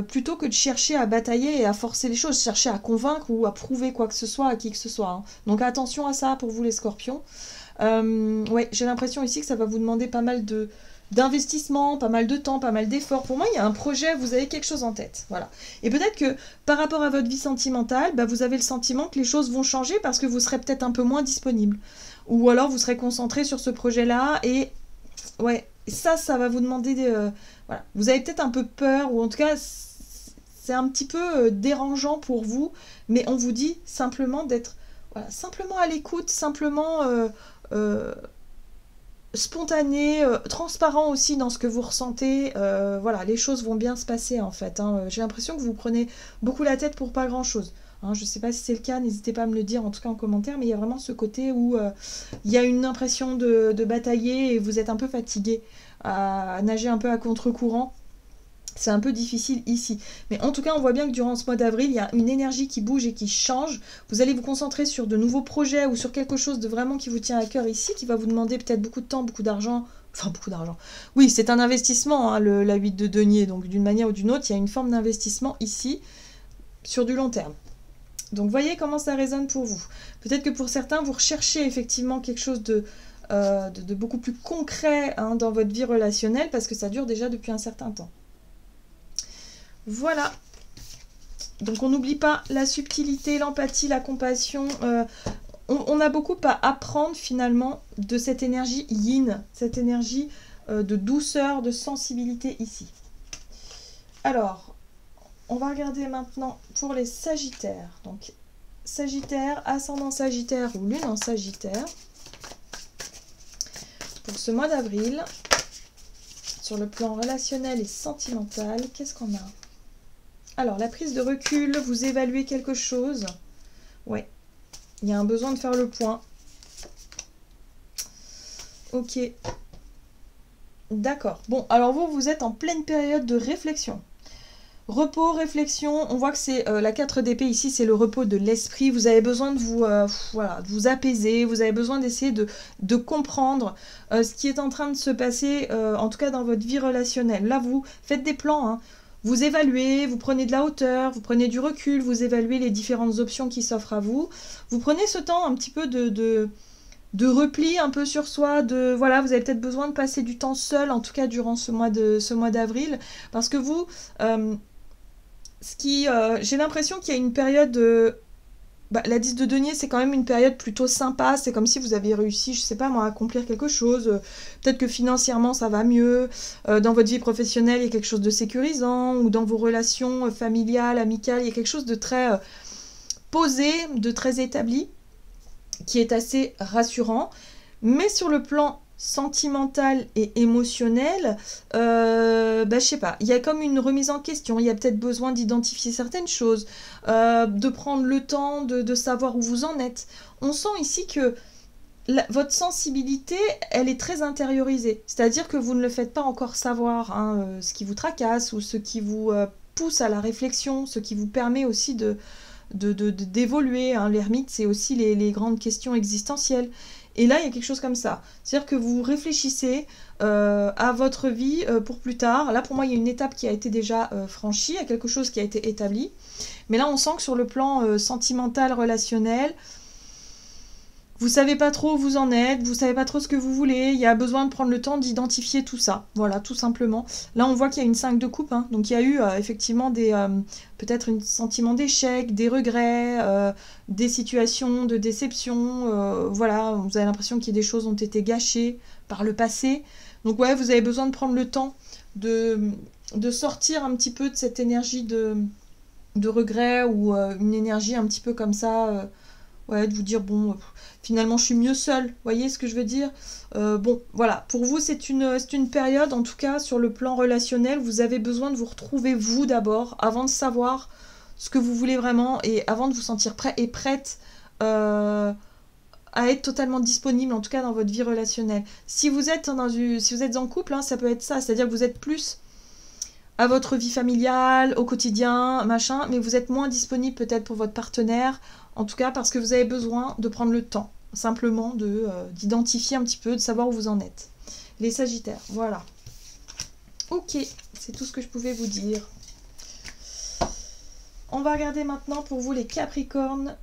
S1: plutôt que de chercher à batailler et à forcer les choses, chercher à convaincre ou à prouver quoi que ce soit à qui que ce soit. Hein. Donc attention à ça pour vous les scorpions. Ouais, j'ai l'impression ici que ça va vous demander pas mal d'investissement, pas mal de temps, pas mal d'efforts. Pour moi, il y a un projet, vous avez quelque chose en tête. Voilà. Et peut-être que par rapport à votre vie sentimentale, bah, vous avez le sentiment que les choses vont changer parce que vous serez peut-être un peu moins disponible. Ou alors vous serez concentré sur ce projet-là et ouais, ça va vous demander voilà. Vous avez peut-être un peu peur, ou en tout cas c'est un petit peu dérangeant pour vous, mais on vous dit simplement d'être simplement à l'écoute, simplement spontané, transparent aussi dans ce que vous ressentez. Voilà, les choses vont bien se passer en fait. Hein. J'ai l'impression que vous prenez beaucoup la tête pour pas grand-chose. Hein, je ne sais pas si c'est le cas, n'hésitez pas à me le dire en tout cas en commentaire, mais il y a vraiment ce côté où il y a une impression de batailler et vous êtes un peu fatigué à nager un peu à contre-courant. C'est un peu difficile ici. Mais en tout cas, on voit bien que durant ce mois d'avril, il y a une énergie qui bouge et qui change. Vous allez vous concentrer sur de nouveaux projets ou sur quelque chose de vraiment qui vous tient à cœur ici, qui va vous demander peut-être beaucoup de temps, beaucoup d'argent. Enfin, beaucoup d'argent. Oui, c'est un investissement, hein, la 8 de denier. Donc, d'une manière ou d'une autre, il y a une forme d'investissement ici, sur du long terme. Donc, voyez comment ça résonne pour vous. Peut-être que pour certains, vous recherchez effectivement quelque chose de beaucoup plus concret, hein, dans votre vie relationnelle, parce que ça dure déjà depuis un certain temps. Voilà. Donc on n'oublie pas la subtilité, l'empathie, la compassion. On a beaucoup à apprendre finalement de cette énergie yin, cette énergie de douceur, de sensibilité ici. Alors, on va regarder maintenant pour les Sagittaires. Donc Sagittaire, ascendant Sagittaire ou lune en Sagittaire. Pour ce mois d'avril, sur le plan relationnel et sentimental, qu'est-ce qu'on a ? Alors, la prise de recul, vous évaluez quelque chose. Ouais, il y a un besoin de faire le point. Ok. D'accord. Bon, alors vous êtes en pleine période de réflexion. Repos, réflexion, on voit que c'est la 4 d'épée ici, c'est le repos de l'esprit. Vous avez besoin de de vous apaiser, vous avez besoin d'essayer de comprendre ce qui est en train de se passer, en tout cas dans votre vie relationnelle. Là, vous faites des plans, hein. vous évaluez, vous prenez de la hauteur, vous prenez du recul, vous évaluez les différentes options qui s'offrent à vous. Vous prenez ce temps un petit peu de repli un peu sur soi, voilà, vous avez peut-être besoin de passer du temps seul, en tout cas durant ce mois d'avril, parce que vous, j'ai l'impression qu'il y a une période, la 10 de denier, c'est quand même une période plutôt sympa, c'est comme si vous avez réussi, je sais pas moi, à accomplir quelque chose, peut-être que financièrement ça va mieux, dans votre vie professionnelle il y a quelque chose de sécurisant, ou dans vos relations familiales, amicales, il y a quelque chose de très posé, de très établi, qui est assez rassurant, mais sur le plan sentimental et émotionnel, je sais pas, il y a comme une remise en question, il y a peut-être besoin d'identifier certaines choses, de prendre le temps de savoir où vous en êtes. On sent ici que votre sensibilité, elle est très intériorisée, c'est-à-dire que vous ne le faites pas encore savoir, hein, ce qui vous tracasse ou ce qui vous pousse à la réflexion, ce qui vous permet aussi d'évoluer, hein. L'ermite, c'est aussi les grandes questions existentielles. Et là, il y a quelque chose comme ça. C'est-à-dire que vous réfléchissez à votre vie pour plus tard. Là, pour moi, il y a une étape qui a été déjà franchie, il y a quelque chose qui a été établi. Mais là, on sent que sur le plan sentimental, relationnel, vous savez pas trop où vous en êtes, vous savez pas trop ce que vous voulez, il y a besoin de prendre le temps d'identifier tout ça. Voilà, tout simplement. Là, on voit qu'il y a une 5 de coupe, hein. Donc il y a eu effectivement peut-être un sentiment d'échec, des regrets, des situations de déception. Voilà, vous avez l'impression que des choses ont été gâchées par le passé. Donc ouais, vous avez besoin de prendre le temps de sortir un petit peu de cette énergie de regret ou une énergie un petit peu comme ça. Ouais, de vous dire, bon, finalement, je suis mieux seule. Vous voyez ce que je veux dire? Bon, voilà. Pour vous, c'est une période, en tout cas, sur le plan relationnel, vous avez besoin de vous retrouver, vous, d'abord, avant de savoir ce que vous voulez vraiment et avant de vous sentir prêt et prête à être totalement disponible, en tout cas, dans votre vie relationnelle. Si vous êtes en couple, hein, ça peut être ça. C'est-à-dire que vous êtes plus à votre vie familiale, au quotidien, machin, mais vous êtes moins disponible peut-être pour votre partenaire, en tout cas parce que vous avez besoin de prendre le temps, simplement d'identifier un petit peu, de savoir où vous en êtes. Les Sagittaires, voilà. Ok, c'est tout ce que je pouvais vous dire. On va regarder maintenant pour vous les Capricornes.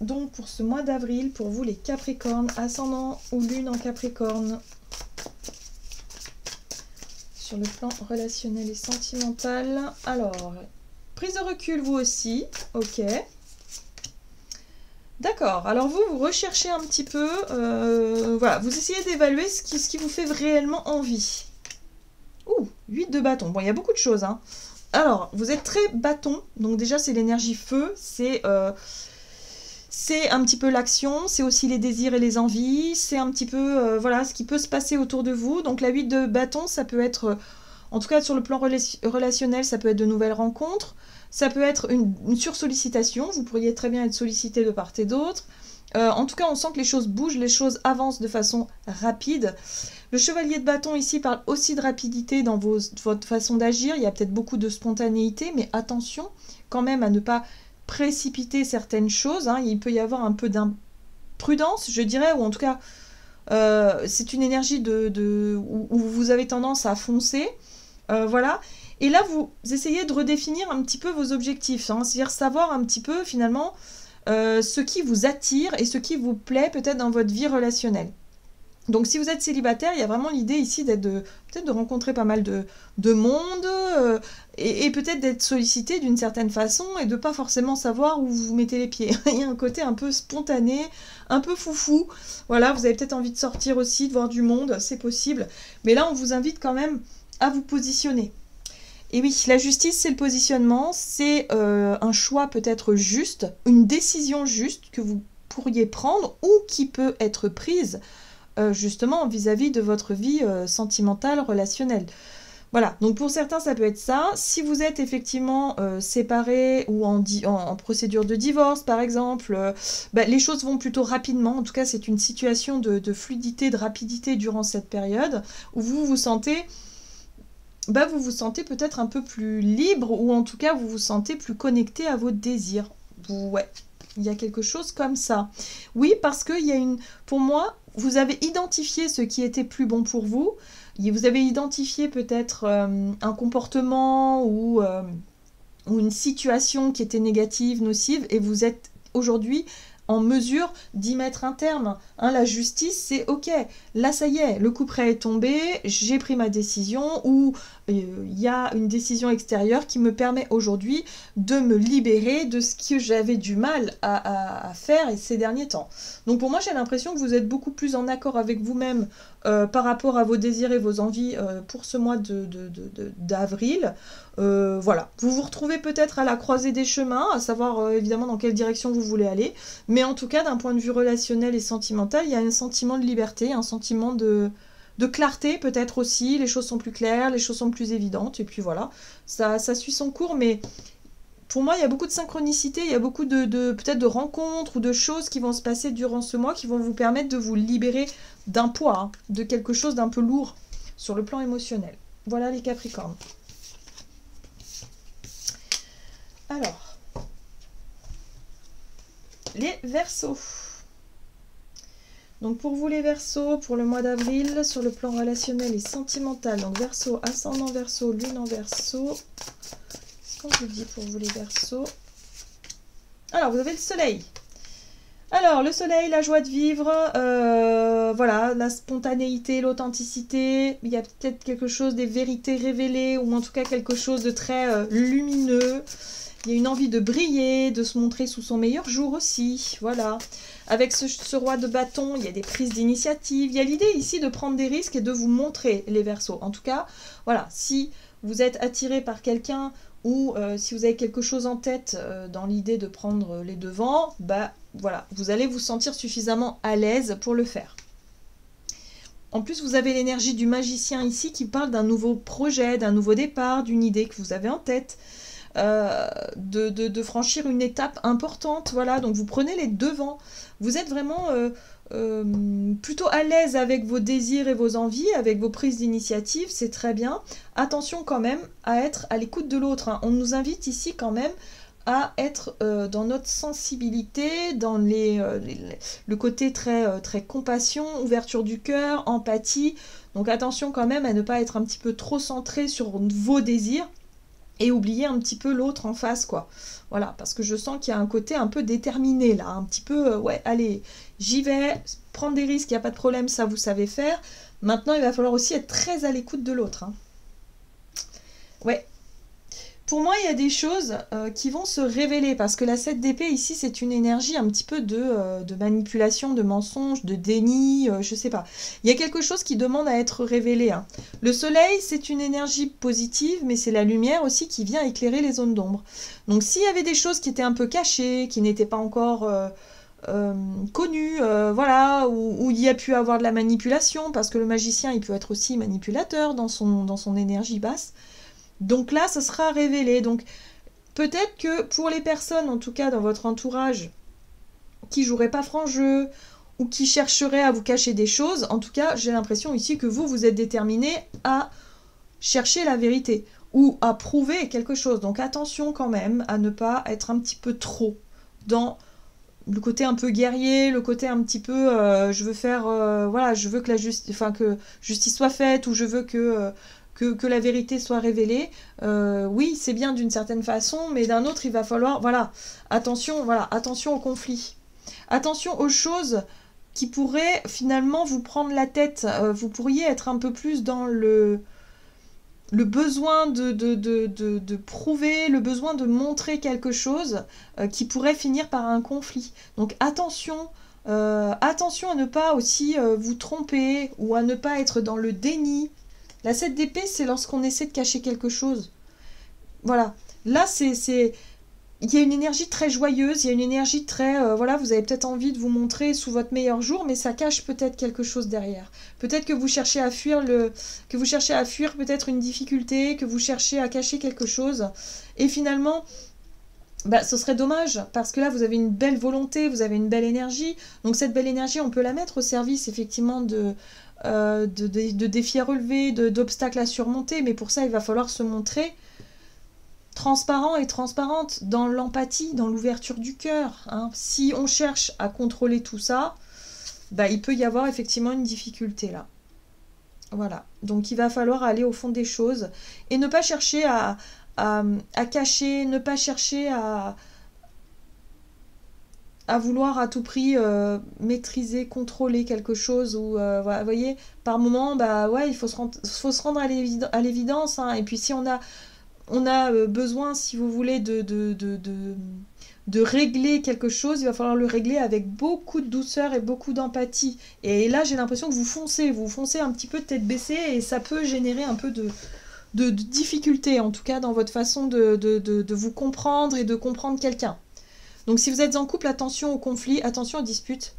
S1: Donc pour ce mois d'avril, pour vous les Capricornes, ascendant ou lune en Capricorne. Sur le plan relationnel et sentimental. Alors, prise de recul vous aussi, ok. D'accord, alors vous recherchez un petit peu, voilà, vous essayez d'évaluer ce qui vous fait réellement envie. Ouh, 8 de bâton, bon il y a beaucoup de choses, hein. Alors, vous êtes très bâton, donc déjà c'est l'énergie feu, c'est un petit peu l'action, c'est aussi les désirs et les envies, c'est un petit peu voilà, ce qui peut se passer autour de vous. Donc la 8 de bâton, ça peut être, en tout cas sur le plan relationnel, ça peut être de nouvelles rencontres, ça peut être une sursollicitation, vous pourriez très bien être sollicité de part et d'autre. En tout cas, on sent que les choses bougent, les choses avancent de façon rapide. Le chevalier de bâton ici parle aussi de rapidité dans votre façon d'agir, il y a peut-être beaucoup de spontanéité, mais attention quand même à ne pas précipiter certaines choses, hein. Il peut y avoir un peu d'imprudence, je dirais, ou en tout cas, c'est une énergie où vous avez tendance à foncer, voilà. Et là, vous essayez de redéfinir un petit peu vos objectifs, hein. C'est-à-dire savoir un petit peu, finalement, ce qui vous attire et ce qui vous plaît peut-être dans votre vie relationnelle. Donc si vous êtes célibataire, il y a vraiment l'idée ici peut-être de rencontrer pas mal de monde et peut-être d'être sollicité d'une certaine façon et de pas forcément savoir où vous mettez les pieds. Il y a un côté un peu spontané, un peu foufou. Voilà, vous avez peut-être envie de sortir aussi, de voir du monde, c'est possible. Mais là, on vous invite quand même à vous positionner. Et oui, la justice, c'est le positionnement, c'est un choix peut-être juste, une décision juste que vous pourriez prendre ou qui peut être prise justement vis-à-vis de votre vie sentimentale, relationnelle. Voilà, donc pour certains ça peut être ça. Si vous êtes effectivement séparés ou en procédure de divorce par exemple, les choses vont plutôt rapidement. En tout cas c'est une situation de fluidité, de rapidité durant cette période où vous vous sentez peut-être un peu plus libre ou en tout cas vous vous sentez plus connecté à vos désirs. Ouais, il y a quelque chose comme ça. Oui, parce qu'il y a pour moi, vous avez identifié ce qui était plus bon pour vous. vous avez identifié peut-être un comportement ou une situation qui était négative, nocive, et vous êtes aujourd'hui en mesure d'y mettre un terme. Hein, la justice, c'est ok, là ça y est, le coup près est tombé, j'ai pris ma décision, ou il y a une décision extérieure qui me permet aujourd'hui de me libérer de ce que j'avais du mal à faire ces derniers temps. Donc pour moi, j'ai l'impression que vous êtes beaucoup plus en accord avec vous-même par rapport à vos désirs et vos envies pour ce mois d'avril. Voilà, vous vous retrouvez peut-être à la croisée des chemins, à savoir évidemment dans quelle direction vous voulez aller, mais en tout cas d'un point de vue relationnel et sentimental, il y a un sentiment de liberté, un sentiment de clarté peut-être aussi, les choses sont plus claires, les choses sont plus évidentes, et puis voilà, ça suit son cours, mais pour moi il y a beaucoup de synchronicité, il y a beaucoup peut-être de rencontres ou de choses qui vont se passer durant ce mois qui vont vous permettre de vous libérer d'un poids, hein, de quelque chose d'un peu lourd sur le plan émotionnel. Voilà les Capricornes. Alors, les Verseaux. Donc pour vous les Verseaux, pour le mois d'avril, sur le plan relationnel et sentimental, donc Verseau, ascendant Verseau, lune en Verseau. Qu'est-ce qu'on vous dit pour vous les Verseaux? Alors vous avez le soleil. Alors le soleil, la joie de vivre, voilà, la spontanéité, l'authenticité, il y a peut-être quelque chose, des vérités révélées, ou en tout cas quelque chose de très lumineux. Il y a une envie de briller, de se montrer sous son meilleur jour aussi, voilà. Avec ce roi de bâton, il y a des prises d'initiative. Il y a l'idée ici de prendre des risques et de vous montrer, les Verseaux. En tout cas, voilà, si vous êtes attiré par quelqu'un ou si vous avez quelque chose en tête dans l'idée de prendre les devants, bah voilà, vous allez vous sentir suffisamment à l'aise pour le faire. En plus, vous avez l'énergie du magicien ici qui parle d'un nouveau projet, d'un nouveau départ, d'une idée que vous avez en tête. De franchir une étape importante, voilà, donc vous prenez les devants, vous êtes vraiment plutôt à l'aise avec vos désirs et vos envies, avec vos prises d'initiative, c'est très bien. Attention quand même à être à l'écoute de l'autre, hein. On nous invite ici quand même à être dans notre sensibilité, dans le côté très compassion, ouverture du cœur, empathie, donc attention quand même à ne pas être un petit peu trop centré sur vos désirs, et oublier un petit peu l'autre en face, quoi. Voilà, parce que je sens qu'il y a un côté un peu déterminé, là, un petit peu, ouais, allez, j'y vais, prendre des risques, il n'y a pas de problème, ça vous savez faire. Maintenant, il va falloir aussi être très à l'écoute de l'autre, hein. Ouais. Pour moi, il y a des choses qui vont se révéler, parce que la 7 d'épée, ici, c'est une énergie un petit peu de manipulation, de mensonge, de déni, je sais pas. Il y a quelque chose qui demande à être révélé, hein. Le soleil, c'est une énergie positive, mais c'est la lumière aussi qui vient éclairer les zones d'ombre. Donc, s'il y avait des choses qui étaient un peu cachées, qui n'étaient pas encore connues, voilà, où il y a pu avoir de la manipulation, parce que le magicien, il peut être aussi manipulateur dans son énergie basse. Donc là, ça sera révélé. Donc peut-être que pour les personnes, en tout cas dans votre entourage, qui joueraient pas franc jeu ou qui chercheraient à vous cacher des choses, en tout cas, j'ai l'impression ici que vous êtes déterminé à chercher la vérité ou à prouver quelque chose. Donc attention quand même à ne pas être un petit peu trop dans le côté un peu guerrier, le côté un petit peu je veux faire voilà, je veux que que justice soit faite, ou je veux que la vérité soit révélée. Oui, c'est bien d'une certaine façon, mais d'un autre, il va falloir, voilà, attention au conflit. Attention aux choses qui pourraient finalement vous prendre la tête. Vous pourriez être un peu plus dans le besoin de prouver, le besoin de montrer quelque chose qui pourrait finir par un conflit. Donc attention à ne pas aussi vous tromper, ou à ne pas être dans le déni. La 7 d'épée, c'est lorsqu'on essaie de cacher quelque chose. Voilà. Là, il y a une énergie très joyeuse, il y a une énergie très... voilà, vous avez peut-être envie de vous montrer sous votre meilleur jour, mais ça cache peut-être quelque chose derrière. Peut-être que vous cherchez à fuir peut-être une difficulté, que vous cherchez à cacher quelque chose. Et finalement, bah, ce serait dommage, parce que là, vous avez une belle volonté, vous avez une belle énergie. Donc cette belle énergie, on peut la mettre au service, effectivement, de défis à relever, d'obstacles à surmonter, mais pour ça il va falloir se montrer transparent et transparente dans l'empathie, dans l'ouverture du cœur, hein. Si on cherche à contrôler tout ça, bah, il peut y avoir effectivement une difficulté là. Voilà. Donc il va falloir aller au fond des choses et ne pas chercher à cacher, ne pas chercher à vouloir à tout prix maîtriser, contrôler quelque chose ou voilà, vous voyez, par moment, bah ouais, faut se rendre à l'évidence, hein. Et puis si on a besoin, si vous voulez, de régler quelque chose, il va falloir le régler avec beaucoup de douceur et beaucoup d'empathie. Et là, j'ai l'impression que vous foncez un petit peu tête baissée et ça peut générer un peu de difficulté, en tout cas dans votre façon de vous comprendre et de comprendre quelqu'un. Donc si vous êtes en couple, attention aux conflits, attention aux disputes.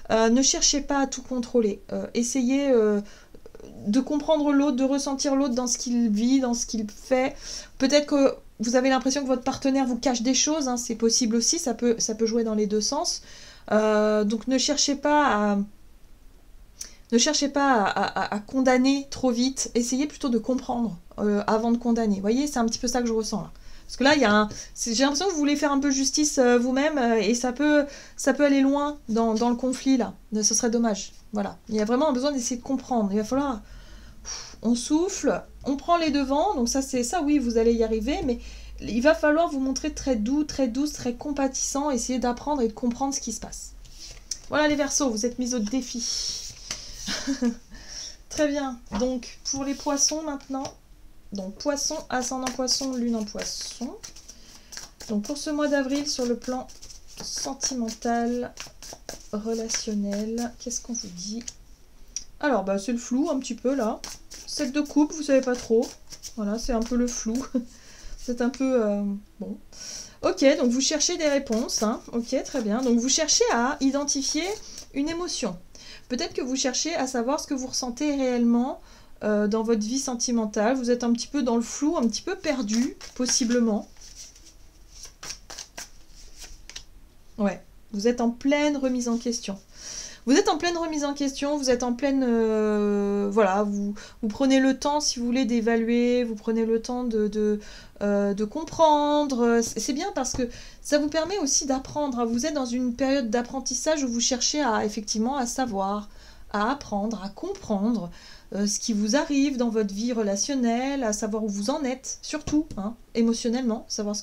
S1: Ne cherchez pas à tout contrôler. Essayez de comprendre l'autre, de ressentir l'autre dans ce qu'il vit, dans ce qu'il fait. Peut-être que vous avez l'impression que votre partenaire vous cache des choses, hein, c'est possible aussi, ça peut jouer dans les deux sens. Donc ne cherchez pas à condamner trop vite, essayez plutôt de comprendre avant de condamner. Vous voyez, c'est un petit peu ça que je ressens là. Parce que là, j'ai l'impression que vous voulez faire un peu justice vous-même et ça peut aller loin dans le conflit là. Ce serait dommage. Voilà. Il y a vraiment besoin d'essayer de comprendre. Il va falloir... On souffle, on prend les devants. Donc ça, oui, vous allez y arriver. Mais il va falloir vous montrer très doux, très douce, très compatissant. Essayer d'apprendre et de comprendre ce qui se passe. Voilà les Verseaux, vous êtes mis au défi. Très bien. Donc, pour les poissons maintenant... Donc, poisson, ascendant poisson, lune en poisson. Donc, pour ce mois d'avril, sur le plan sentimental, relationnel, qu'est-ce qu'on vous dit? Alors, bah, c'est le flou un petit peu là. 7 de coupe, vous savez pas trop. Voilà, c'est un peu le flou. C'est un peu... bon. Ok, donc vous cherchez des réponses. Hein. Ok, très bien. Donc, vous cherchez à identifier une émotion. Peut-être que vous cherchez à savoir ce que vous ressentez réellement dans votre vie sentimentale. Vous êtes un petit peu dans le flou, un petit peu perdu, possiblement. Ouais, vous êtes en pleine remise en question. Vous êtes en pleine remise en question, vous êtes en pleine... voilà, vous prenez le temps, si vous voulez, d'évaluer, vous prenez le temps de comprendre. C'est bien parce que ça vous permet aussi d'apprendre. Vous êtes dans une période d'apprentissage où vous cherchez effectivement à savoir, à apprendre, à comprendre ce qui vous arrive dans votre vie relationnelle, à savoir où vous en êtes, surtout, hein, émotionnellement, savoir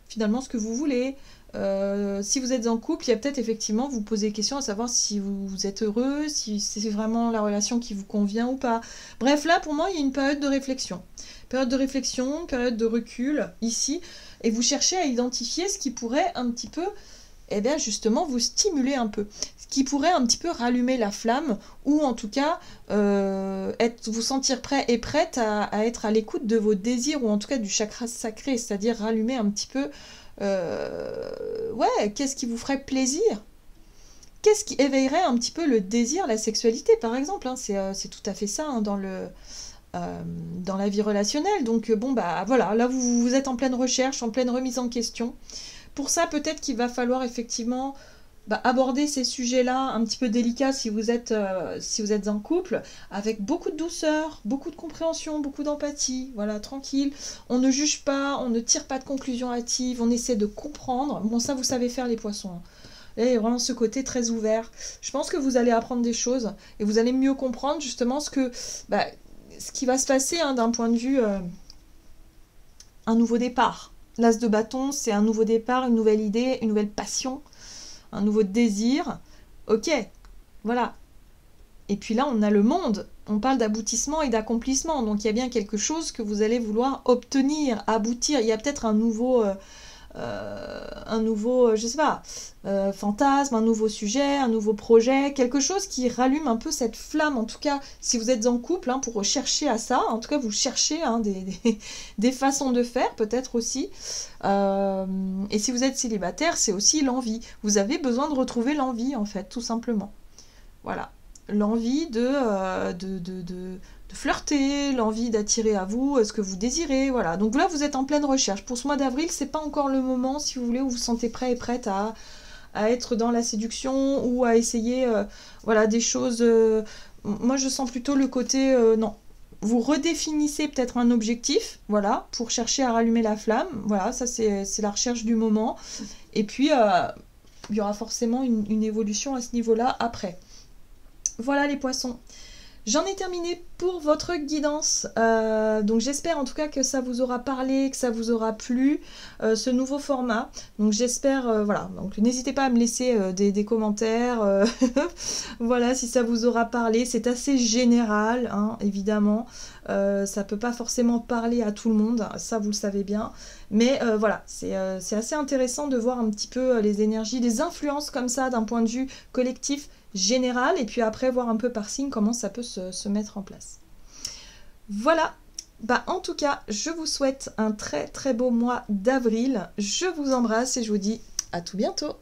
S1: finalement ce que vous voulez. Si vous êtes en couple, il y a peut-être effectivement vous poser des questions à savoir si vous êtes heureux, si c'est vraiment la relation qui vous convient ou pas. Bref, là pour moi il y a une période de réflexion. Période de recul ici, et vous cherchez à identifier ce qui pourrait un petit peu, eh bien justement vous stimuler un peu, ce qui pourrait un petit peu rallumer la flamme, ou en tout cas vous sentir prêt et prête à être à l'écoute de vos désirs, ou en tout cas du chakra sacré, c'est-à-dire rallumer un petit peu ouais, qu'est-ce qui vous ferait plaisir? Qu'est-ce qui éveillerait un petit peu le désir, la sexualité, par exemple, hein, c'est tout à fait ça hein, dans la vie relationnelle. Donc bon, bah voilà, là vous êtes en pleine recherche, en pleine remise en question. Pour ça, peut-être qu'il va falloir effectivement aborder ces sujets-là un petit peu délicats si vous êtes en couple, avec beaucoup de douceur, beaucoup de compréhension, beaucoup d'empathie, voilà, tranquille. On ne juge pas, on ne tire pas de conclusions hâtives, on essaie de comprendre. Bon, ça, vous savez faire les poissons. Hein. Là, il y a vraiment ce côté très ouvert. Je pense que vous allez apprendre des choses et vous allez mieux comprendre justement ce qui va se passer hein, d'un point de vue un nouveau départ. L'as de bâton, c'est un nouveau départ, une nouvelle idée, une nouvelle passion, un nouveau désir. Ok, voilà. Et puis là, on a le monde. On parle d'aboutissement et d'accomplissement. Donc il y a bien quelque chose que vous allez vouloir obtenir, aboutir. Il y a peut-être un nouveau, je sais pas, fantasme, un nouveau sujet, un nouveau projet, quelque chose qui rallume un peu cette flamme. En tout cas, si vous êtes en couple, hein, pour chercher à ça, en tout cas, vous cherchez hein, des façons de faire, peut-être aussi. Et si vous êtes célibataire, c'est aussi l'envie. Vous avez besoin de retrouver l'envie, en fait, tout simplement. Voilà. L'envie de flirter, l'envie d'attirer à vous ce que vous désirez, voilà. Donc là, vous êtes en pleine recherche. Pour ce mois d'avril, c'est pas encore le moment, si vous voulez, où vous vous sentez prêt et prête à être dans la séduction ou à essayer, voilà, des choses... moi, je sens plutôt le côté... non. Vous redéfinissez peut-être un objectif, voilà, pour chercher à rallumer la flamme. Voilà, ça, c'est la recherche du moment. Et puis, il y aura forcément une évolution à ce niveau-là après. Voilà les poissons. J'en ai terminé pour votre guidance. Donc j'espère en tout cas que ça vous aura parlé, que ça vous aura plu, ce nouveau format. Donc j'espère, voilà. Donc n'hésitez pas à me laisser des commentaires. Voilà, si ça vous aura parlé. C'est assez général, hein, évidemment. Ça peut pas forcément parler à tout le monde, ça vous le savez bien. Mais voilà, c'est assez intéressant de voir un petit peu les énergies, les influences comme ça d'un point de vue collectif général, et puis après voir un peu par signe comment ça peut se mettre en place. Voilà, bah en tout cas, je vous souhaite un très très beau mois d'avril. Je vous embrasse et je vous dis à tout bientôt.